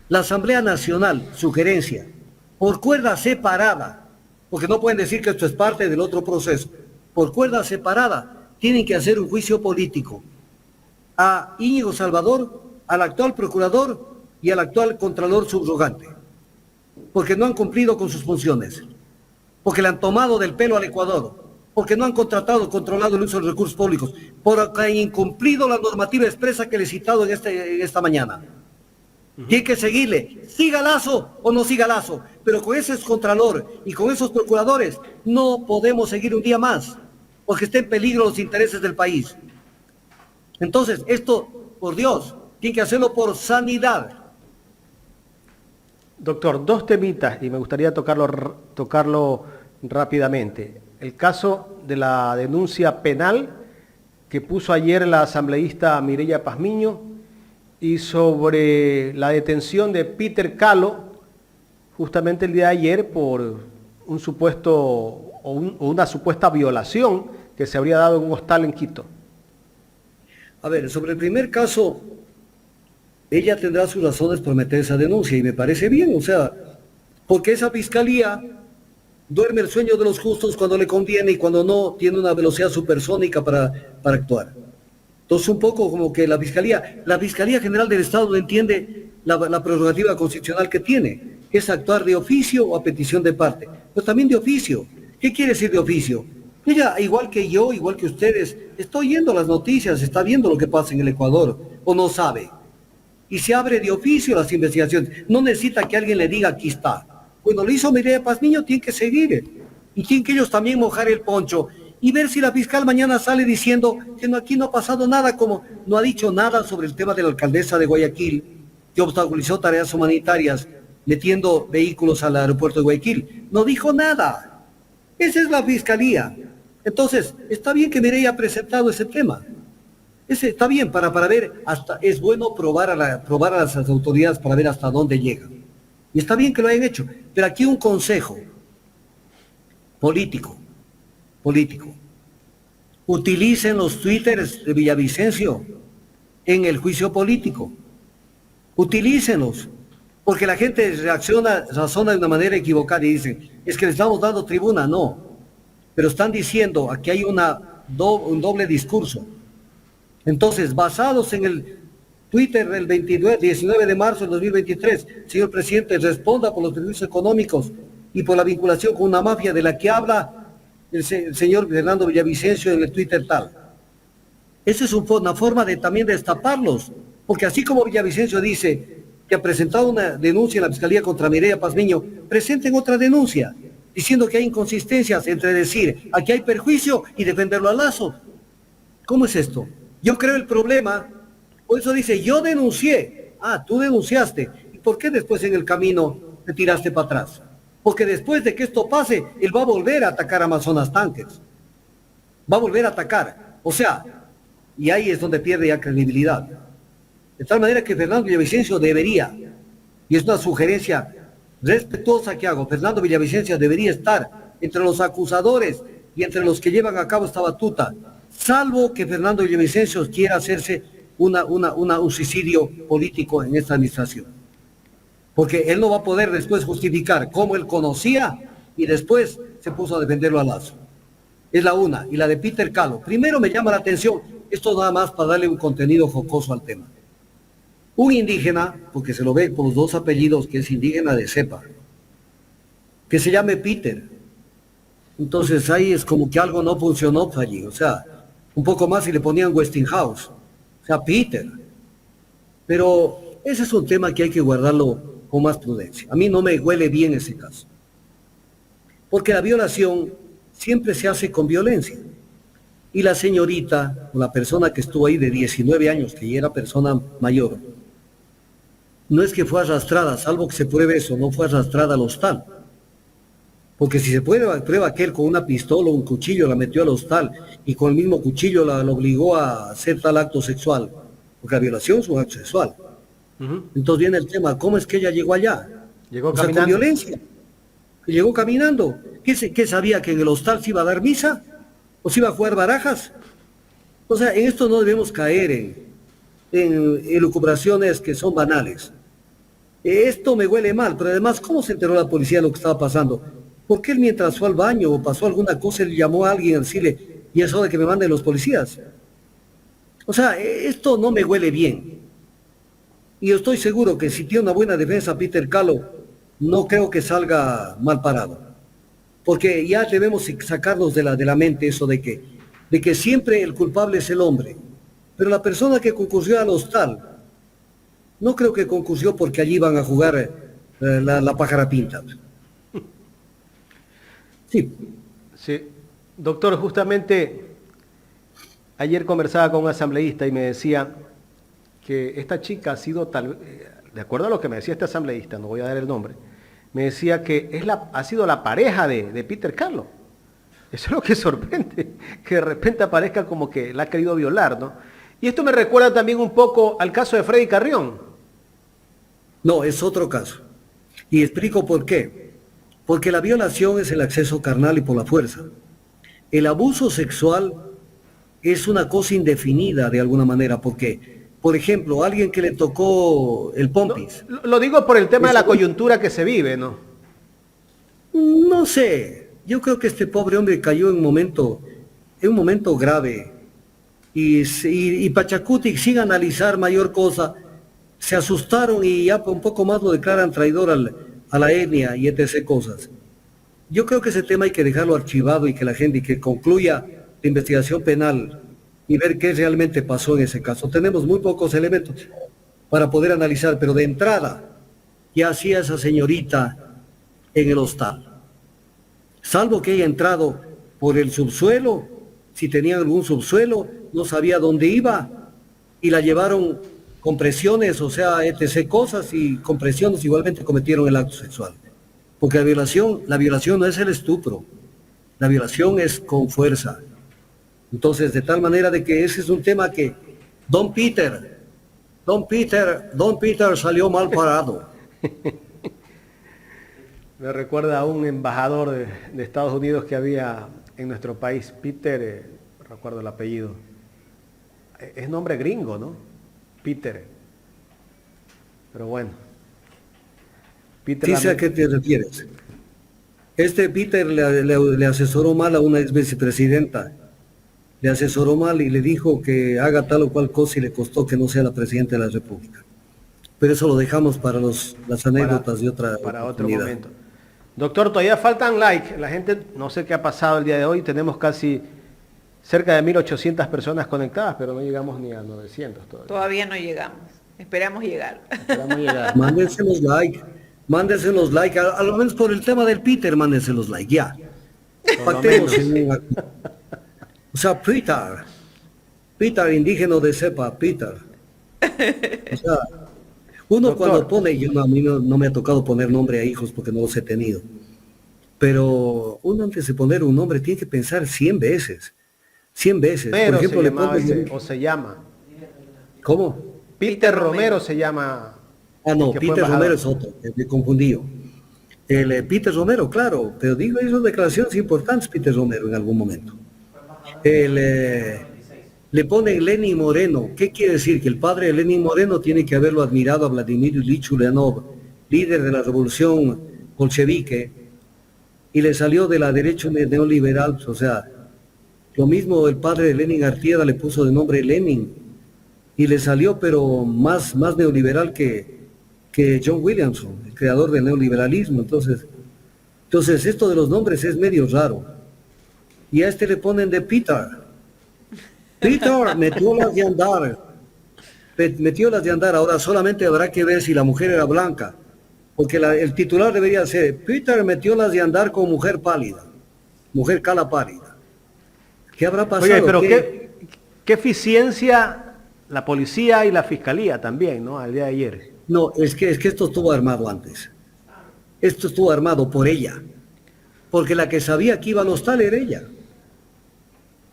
la Asamblea Nacional, sugerencia, por cuerda separada, porque no pueden decir que esto es parte del otro proceso, por cuerda separada, tienen que hacer un juicio político a Íñigo Salvador, al actual procurador y al actual contralor subrogante, porque no han cumplido con sus funciones, porque le han tomado del pelo al Ecuador, porque no han controlado el uso de los recursos públicos, porque han incumplido la normativa expresa que le he citado en esta mañana. Tiene que seguirle, siga Lasso o no siga Lasso, pero con ese contralor y con esos procuradores no podemos seguir un día más, porque está en peligro los intereses del país. Entonces, esto, por Dios, tiene que hacerlo por sanidad. Doctor, dos temitas y me gustaría tocarlo rápidamente. El caso de la denuncia penal que puso ayer la asambleísta Mireya Pazmiño y sobre la detención de Peter Calo, justamente el día de ayer, por un supuesto o una supuesta violación que se habría dado en un hostal en Quito. A ver, sobre el primer caso, ella tendrá sus razones por meter esa denuncia y me parece bien, o sea, porque esa fiscalía duerme el sueño de los justos cuando le conviene y cuando no tiene una velocidad supersónica para actuar. Entonces un poco como que la Fiscalía General del Estado no entiende la prerrogativa constitucional que tiene, que es actuar de oficio o a petición de parte, pero también de oficio. ¿Qué quiere decir de oficio? Ella, igual que yo, igual que ustedes, está oyendo las noticias, está viendo lo que pasa en el Ecuador, o no sabe. Y se abre de oficio las investigaciones. No necesita que alguien le diga, aquí está. Cuando lo hizo Mireya Pazmiño, tiene que seguir. Y tienen que ellos también mojar el poncho y ver si la fiscal mañana sale diciendo que no, aquí no ha pasado nada, como no ha dicho nada sobre el tema de la alcaldesa de Guayaquil, que obstaculizó tareas humanitarias metiendo vehículos al aeropuerto de Guayaquil. No dijo nada. Esa es la fiscalía. Entonces, está bien que Mireya ha presentado ese tema. Ese está bien para ver, es bueno probar a las autoridades para ver hasta dónde llegan. Y está bien que lo hayan hecho. Pero aquí un consejo político. Utilicen los twitters de Villavicencio en el juicio político. Utilícenlos. Porque la gente razona de una manera equivocada y dicen, es que le estamos dando tribuna. No. Pero están diciendo, aquí hay un doble discurso. Entonces, basados en el Twitter del 19 de marzo del 2023, señor presidente, responda por los servicios económicos y por la vinculación con una mafia de la que habla el señor Fernando Villavicencio en el Twitter tal. Esa es una forma de también destaparlos, porque así como Villavicencio dice que ha presentado una denuncia en la Fiscalía contra Mireya Pazmiño, presenten otra denuncia, diciendo que hay inconsistencias entre decir aquí hay perjuicio y defenderlo a Lazo. ¿Cómo es esto? Yo creo el problema, por eso dice, yo denuncié. Ah, tú denunciaste. ¿Y por qué después en el camino te tiraste para atrás? Porque después de que esto pase, él va a volver a atacar a Amazonas Tanques. Va a volver a atacar. O sea, y ahí es donde pierde ya credibilidad. De tal manera que Fernando Villavicencio debería, y es una sugerencia respetuosa que hago, Fernando Villavicencio debería estar entre los acusadores y entre los que llevan a cabo esta batuta, salvo que Fernando Villavicencio quiera hacerse un suicidio político en esta administración. Porque él no va a poder después justificar cómo él conocía y después se puso a defenderlo a Lazo. Es la una. Y la de Peter Calo. Primero me llama la atención, esto nada más para darle un contenido jocoso al tema. Un indígena, porque se lo ve por los dos apellidos, que es indígena de cepa, que se llame Peter. Entonces ahí es como que algo no funcionó allí. O sea, un poco más y le ponían Westinghouse. O sea, Peter. Pero ese es un tema que hay que guardarlo con más prudencia. A mí no me huele bien ese caso. Porque la violación siempre se hace con violencia. Y la señorita, o la persona que estuvo ahí de 19 años, que ya era persona mayor, no es que fue arrastrada, salvo que se pruebe eso, no fue arrastrada al hostal. Porque si se prueba que él con una pistola o un cuchillo la metió al hostal y con el mismo cuchillo la obligó a hacer tal acto sexual, porque la violación es un acto sexual. Entonces viene el tema, ¿cómo es que ella llegó allá? Llegó caminando. Con violencia. Llegó caminando. ¿Qué sabía? ¿Que en el hostal se iba a dar misa? ¿O se iba a jugar barajas? O sea, en esto no debemos caer en elucubraciones que son banales. Esto me huele mal, pero además, ¿cómo se enteró la policía de lo que estaba pasando? ¿Por qué él mientras fue al baño o pasó alguna cosa, él llamó a alguien a decirle, y es hora de que me manden los policías? O sea, esto no me huele bien. Y yo estoy seguro que si tiene una buena defensa Peter Calo, no creo que salga mal parado. Porque ya debemos sacarnos de la mente eso de que siempre el culpable es el hombre. Pero la persona que concurrió al hostal, no creo que concurrió porque allí iban a jugar la pájara pinta. Sí. Sí. Doctor, justamente ayer conversaba con un asambleísta y me decía que esta chica ha sido de acuerdo a lo que me decía este asambleísta, no voy a dar el nombre, me decía que ha sido la pareja de Peter Calo. Eso es lo que sorprende, que de repente aparezca como que la ha querido violar, ¿no? Y esto me recuerda también un poco al caso de Freddy Carrión. No, es otro caso. Y explico por qué. Porque la violación es el acceso carnal y por la fuerza. El abuso sexual es una cosa indefinida de alguna manera, porque, por ejemplo, alguien que le tocó el pompis. Lo digo por el tema de la coyuntura que se vive, ¿no? No sé, yo creo que este pobre hombre cayó en un momento grave. Y Pachacuti, sin analizar mayor cosa, se asustaron y ya un poco más lo declaran traidor a la etnia y etc. cosas. Yo creo que ese tema hay que dejarlo archivado y que la gente que concluya la investigación penal y ver qué realmente pasó en ese caso. Tenemos muy pocos elementos para poder analizar, pero de entrada, ya hacía esa señorita en el hostal. Salvo que haya entrado por el subsuelo, si tenía algún subsuelo, no sabía dónde iba, y la llevaron con presiones, o sea, etc. cosas, y con presiones igualmente cometieron el acto sexual. Porque la violación no es el estupro, la violación es con fuerza. Entonces, de tal manera de que ese es un tema que Don Peter salió mal parado. Me recuerda a un embajador de Estados Unidos que había en nuestro país, Peter, recuerdo el apellido. Es nombre gringo, ¿no? Peter. Pero bueno. Peter Sí sé a qué te refieres. Este Peter le asesoró mal a una ex vicepresidenta. Le asesoró mal y le dijo que haga tal o cual cosa y le costó que no sea la presidenta de la República. Pero eso lo dejamos para las anécdotas de otra para otro oportunidad. momento. Doctor, todavía faltan likes. La gente, no sé qué ha pasado el día de hoy. Tenemos casi cerca de 1.800 personas conectadas, pero no llegamos ni a 900 todavía. Todavía no llegamos. Esperamos llegar. Esperamos llegar. Mándense los likes, a lo menos por el tema del Peter, mándense los likes, ya. Pactemos en o sea, Peter indígena de cepa, Peter. O sea, uno Doctor. cuando pone, a mí no me ha tocado poner nombre a hijos porque no los he tenido, pero uno antes de poner un nombre tiene que pensar 100 veces. 100 veces. Pero por ejemplo, se le llamaba pongo... o se llama. ¿Cómo? Peter Romero se llama. Ah, no, que fue Peter embajador. Romero es otro, me confundí. Peter Romero, claro, pero digo, hizo declaraciones importantes Peter Romero en algún momento. Le ponen Lenin Moreno. ¿Qué quiere decir? Que el padre de Lenin Moreno tiene que haberlo admirado a Vladimir Ilich Ulyanov, líder de la revolución bolchevique, y le salió de la derecha neoliberal, o sea, lo mismo el padre de Lenin Artieda le puso de nombre Lenin, y le salió pero más neoliberal que John Williamson, el creador del neoliberalismo. Entonces esto de los nombres es medio raro. Y a este le ponen de Peter. Peter metió las de andar. Metió las de andar. Ahora solamente habrá que ver si la mujer era blanca. Porque el titular debería ser: Peter metió las de andar con mujer pálida. Mujer cala pálida. ¿Qué habrá pasado? Oye, pero qué eficiencia la policía y la fiscalía también, ¿no? Al día de ayer. No, es que esto estuvo armado antes. Esto estuvo armado por ella. Porque la que sabía que iba al hostal era ella.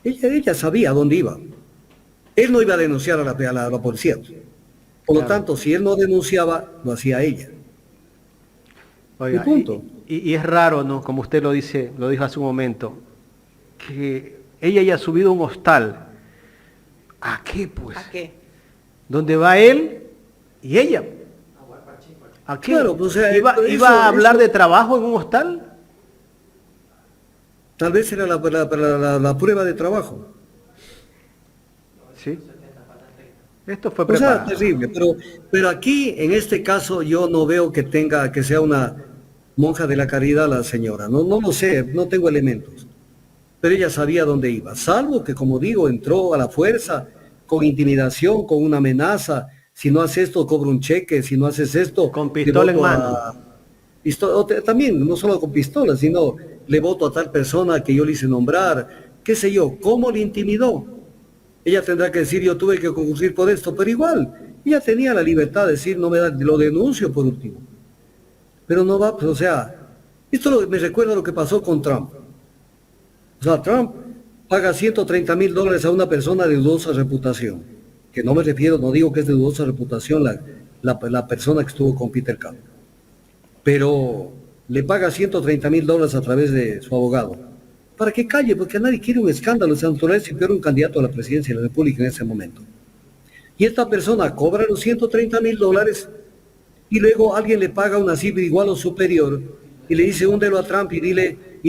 Ella sabía dónde iba. Él no iba a denunciar a la policía. Por lo tanto, si él no denunciaba, lo hacía ella. Oiga, Y punto. y es raro, ¿no? Como usted lo dijo hace un momento, que ella haya subido a un hostal. ¿A qué, pues? ¿A qué? Donde va él y ella. ¿A qué? Claro, pues, o sea, ¿Iba a hablar de trabajo en un hostal? Tal vez era la prueba de trabajo. Sí. Esto fue O sea, preparado. terrible. Pero aquí, en este caso, yo no veo que sea una monja de la caridad la señora. No lo sé, no tengo elementos. Pero ella sabía dónde iba. Salvo que, como digo, entró a la fuerza, con intimidación, con una amenaza. Si no haces esto, cobro un cheque. Si no haces esto... Con pistola en mano. También, no solo con pistola, sino le voto a tal persona que yo le hice nombrar. Qué sé yo, ¿cómo le intimidó? Ella tendrá que decir: yo tuve que concursar por esto, pero igual, ella tenía la libertad de decir: no lo denuncio por último. Pero no va, pues, o sea, esto me recuerda a lo que pasó con Trump. O O sea, Trump paga $130,000 a una persona de dudosa reputación, que no me refiero, no digo que es de dudosa reputación la persona que estuvo con Peter Calo, pero le paga $130,000 a través de su abogado, para que calle, porque nadie quiere un escándalo, esa naturaleza y peor un candidato a la presidencia de la República en ese momento. Y esta persona cobra los $130,000 y luego alguien le paga una cifra igual o superior y le dice, húndelo a Trump y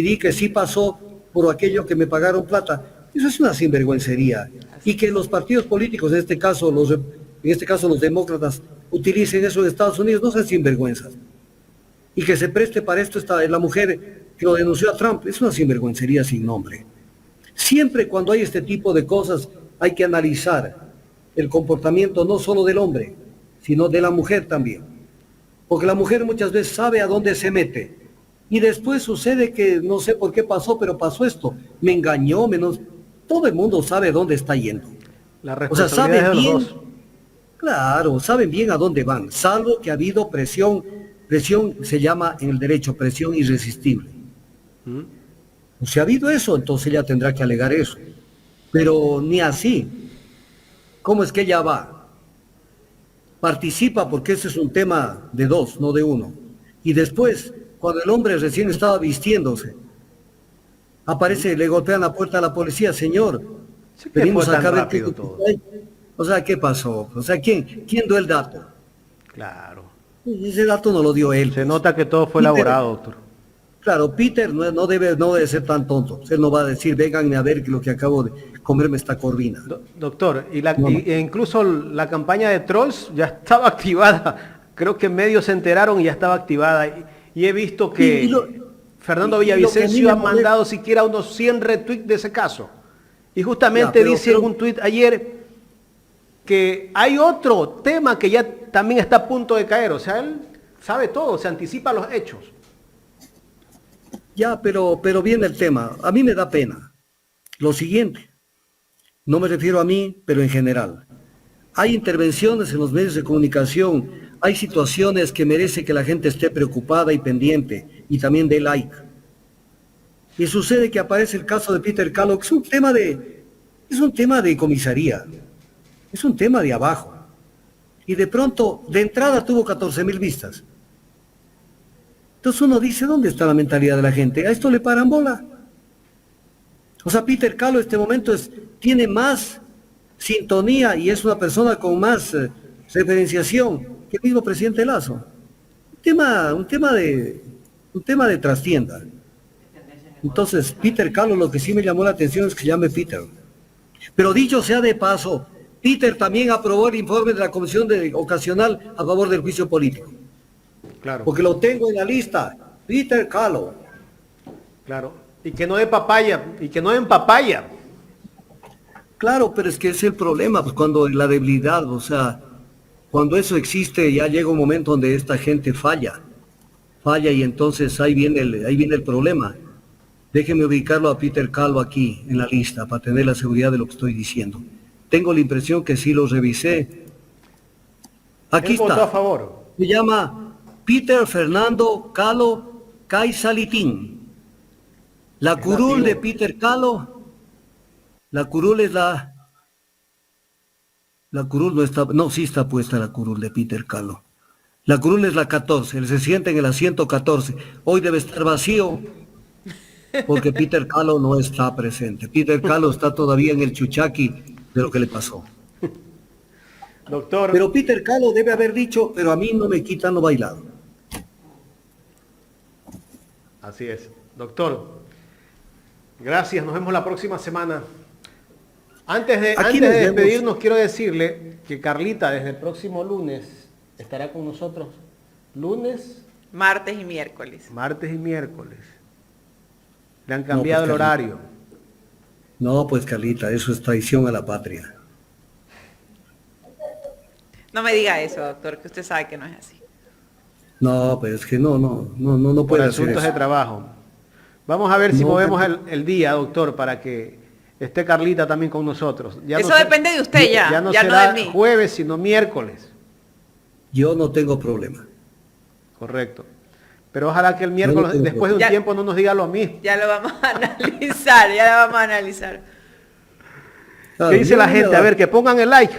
di que sí pasó por aquello que me pagaron plata. Eso es una sinvergüencería. Y que los partidos políticos, en este caso los demócratas, utilicen eso en Estados Unidos, no sean sinvergüenzas. Y que se preste para esto la mujer que lo denunció a Trump, es una sinvergüencería sin nombre. Siempre cuando hay este tipo de cosas hay que analizar el comportamiento no solo del hombre, sino de la mujer también. Porque la mujer muchas veces sabe a dónde se mete. Y después sucede que no sé por qué pasó, pero pasó esto. Me engañó, todo el mundo sabe dónde está yendo. La O sea, responsabilidad saben es de bien, los dos. claro, saben bien a dónde van, salvo que ha habido presión se llama en el derecho presión irresistible. Si ha habido eso, entonces ella tendrá que alegar eso. Pero ni así. ¿Cómo es que ella va? Participa porque ese es un tema de dos, no de uno. Y después, cuando el hombre recién estaba vistiéndose, aparece, le golpean la puerta a la policía, señor, Sí que venimos fue acá a tan ver rápido qué todo. hay. O sea, ¿qué pasó? O sea, ¿quién dio el dato? Claro. Ese dato no lo dio él. Se nota que todo fue Peter, elaborado, doctor. Claro, Peter no debe ser tan tonto. Él no va a decir, vénganme a ver lo que acabo de comerme esta corvina. Doctor, No. e incluso la campaña de trolls ya estaba activada. Creo que medios se enteraron y ya estaba activada. Y he visto que Fernando y lo que a mí Villavicencio me ha molesta- mandado siquiera unos 100 retweets de ese caso. Y justamente dice en un tuit ayer que hay otro tema que ya también está a punto de caer. O sea, él sabe todo, se anticipa a los hechos. Ya, pero viene el tema. A mí me da pena. Lo siguiente, no me refiero a mí, pero en general. Hay intervenciones en los medios de comunicación, hay situaciones que merece que la gente esté preocupada y pendiente, y también dé like. Y sucede que aparece el caso de Peter Calo, que es un tema de comisaría, es un tema de abajo. Y de pronto, de entrada tuvo 14,000 vistas. Entonces uno dice, ¿dónde está la mentalidad de la gente? ¿A esto le paran bola? O sea, Peter Calo en este momento tiene más sintonía y es una persona con más referenciación que el mismo presidente Lazo. Un tema de trastienda. Entonces, Peter Calo, lo que sí me llamó la atención es que se llame Peter. Pero dicho sea de paso, Peter también aprobó el informe de la Comisión Ocasional a favor del juicio político. Claro. Porque lo tengo en la lista. Peter Calo. Claro. Y que no de papaya, y que no den papaya. Claro, pero es que es el problema, pues cuando la debilidad, o sea, cuando eso existe, ya llega un momento donde esta gente falla y entonces ahí viene el problema. Déjeme ubicarlo a Peter Calo aquí en la lista para tener la seguridad de lo que estoy diciendo. Tengo la impresión que sí lo revisé. Aquí Él votó a está. favor. Se llama Peter Fernando Calo Caizalitín. La curul de Peter Calo, la curul es la curul no está, no, sí está puesta la curul de Peter Calo. La curul es la 14, él se sienta en el asiento 14. Hoy debe estar vacío porque Peter Calo no está presente. Peter Calo está todavía en el chuchaqui de lo que le pasó. Doctor. Pero Peter Calo debe haber dicho, pero a mí no me quitan lo bailado. Así es. Doctor, gracias. Nos vemos la próxima semana. Antes de despedirnos, quiero decirle que Carlita desde el próximo lunes estará con nosotros. Lunes, Martes y miércoles. martes y miércoles. Le han cambiado el horario. No, pues Carlita, eso es traición a la patria. No me diga eso, doctor, que usted sabe que no es así. No, pero es que no Por puede hacer asuntos eso. de trabajo. Vamos a ver si No, movemos el día, doctor, para que esté Carlita también con nosotros. Eso depende de usted ya no no será de mí. jueves, sino miércoles. Yo no tengo problema. Correcto. Pero ojalá que el miércoles, tengo después de un Ya- tiempo, no nos diga lo mismo. Ya lo vamos a analizar, ya lo vamos a analizar. Ah, ¿Qué dice yo la no me gente? da- A ver, que pongan el like.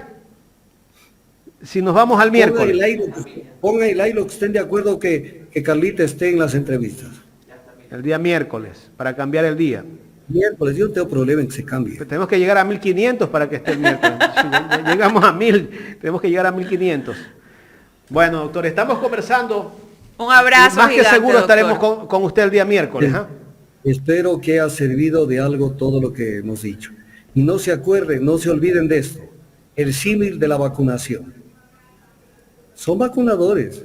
Si nos vamos al miércoles. Pongan el like lo que estén de acuerdo que Carlita esté en las entrevistas. El día miércoles, para cambiar el día. Miércoles, yo no tengo problema en que se cambie. Pero tenemos que llegar a 1500 para que esté el miércoles. Si llegamos a 1000, tenemos que llegar a 1500. Bueno, doctor, estamos conversando. Un abrazo Más que gigante, seguro estaremos doctor. con usted el día miércoles. ¿Ah? Espero que haya servido de algo todo lo que hemos dicho. Y no se acuerden, no se olviden de esto. El símil de la vacunación. Son vacunadores.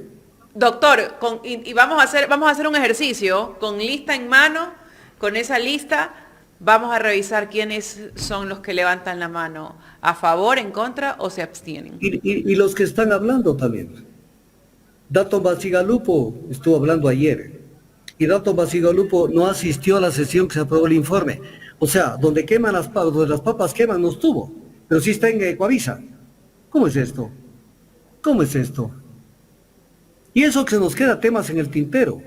Doctor, y vamos a hacer un ejercicio con lista en mano, con esa lista vamos a revisar quiénes son los que levantan la mano, a favor, en contra o se abstienen. Y los que están hablando también. Dato Basigalupo estuvo hablando ayer. Y Dato Basigalupo no asistió a la sesión que se aprobó el informe. O sea, donde queman donde las papas queman no estuvo. Pero sí está en Ecuavisa. ¿Cómo es esto? ¿Cómo es esto? Y eso que se nos queda temas en el tintero.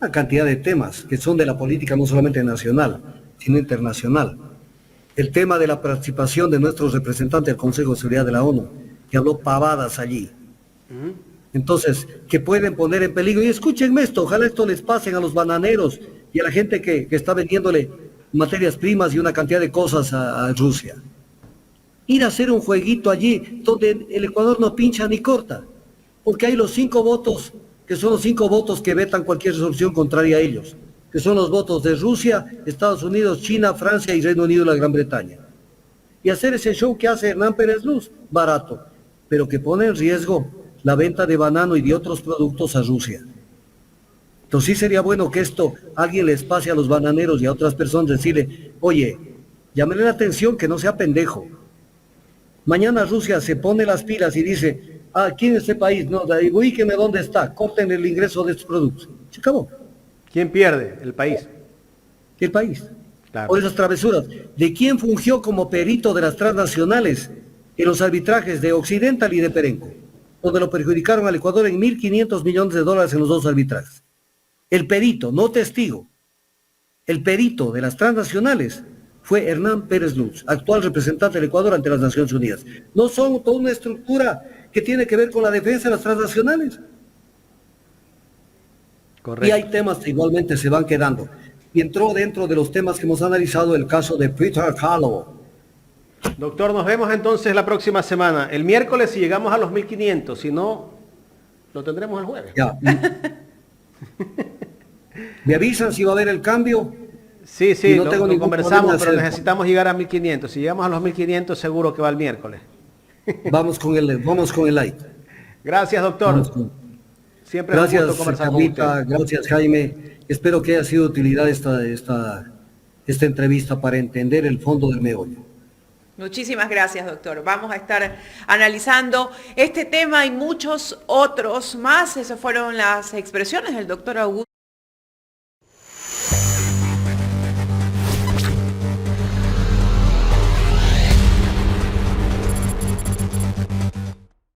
Una cantidad de temas que son de la política no solamente nacional, sino internacional. El tema de la participación de nuestros representantes del Consejo de Seguridad de la ONU, que habló pavadas allí. Entonces, que pueden poner en peligro. Y escúchenme esto, ojalá esto les pasen a los bananeros y a la gente que está vendiéndole materias primas y una cantidad de cosas a Rusia. Ir a hacer un jueguito allí donde el Ecuador no pincha ni corta, porque hay los 5 votos, que son los 5 votos que vetan cualquier resolución contraria a ellos, que son los votos de Rusia, Estados Unidos, China, Francia y Reino Unido y la Gran Bretaña. Y hacer ese show que hace Hernán Pérez Luz, barato, pero que pone en riesgo la venta de banano y de otros productos a Rusia. Entonces sí sería bueno que esto alguien les pase a los bananeros y a otras personas, decirle, oye, llámele la atención que no sea pendejo. Mañana Rusia se pone las pilas y dice, aquí en este país, no, ubíqueme dónde está, corten el ingreso de estos productos. Se acabó. ¿Quién pierde? El país. El país. Claro. Por esas travesuras. ¿De quién fungió como perito de las transnacionales en los arbitrajes de Occidental y de Perenco? Donde lo perjudicaron al Ecuador en $1.500 millones en los 2 arbitrajes. El perito, no testigo. El perito de las transnacionales fue Hernán Pérez Luz, actual representante del Ecuador ante las Naciones Unidas. No son toda una estructura que tiene que ver con la defensa de las transnacionales. Correcto. Y hay temas que igualmente se van quedando. Y entró dentro de los temas que hemos analizado el caso de Peter Calvo. Doctor, nos vemos entonces la próxima semana. El miércoles si llegamos a los 1500, si no, lo tendremos el jueves. Ya. ¿Me avisan si va a haber el cambio? Sí, Y no lo tengo ningún conversamos, problema pero hacer- necesitamos llegar a 1500. Si llegamos a los 1500, seguro que va el miércoles. Vamos con el light. Gracias, doctor. Vamos con- Siempre es un Gracias, gusto conversar con Carlita, usted. gracias, Jaime. Espero que haya sido de utilidad esta entrevista para entender el fondo del meollo. Muchísimas gracias, doctor. Vamos a estar analizando este tema y muchos otros más. Esas fueron las expresiones del doctor Augusto.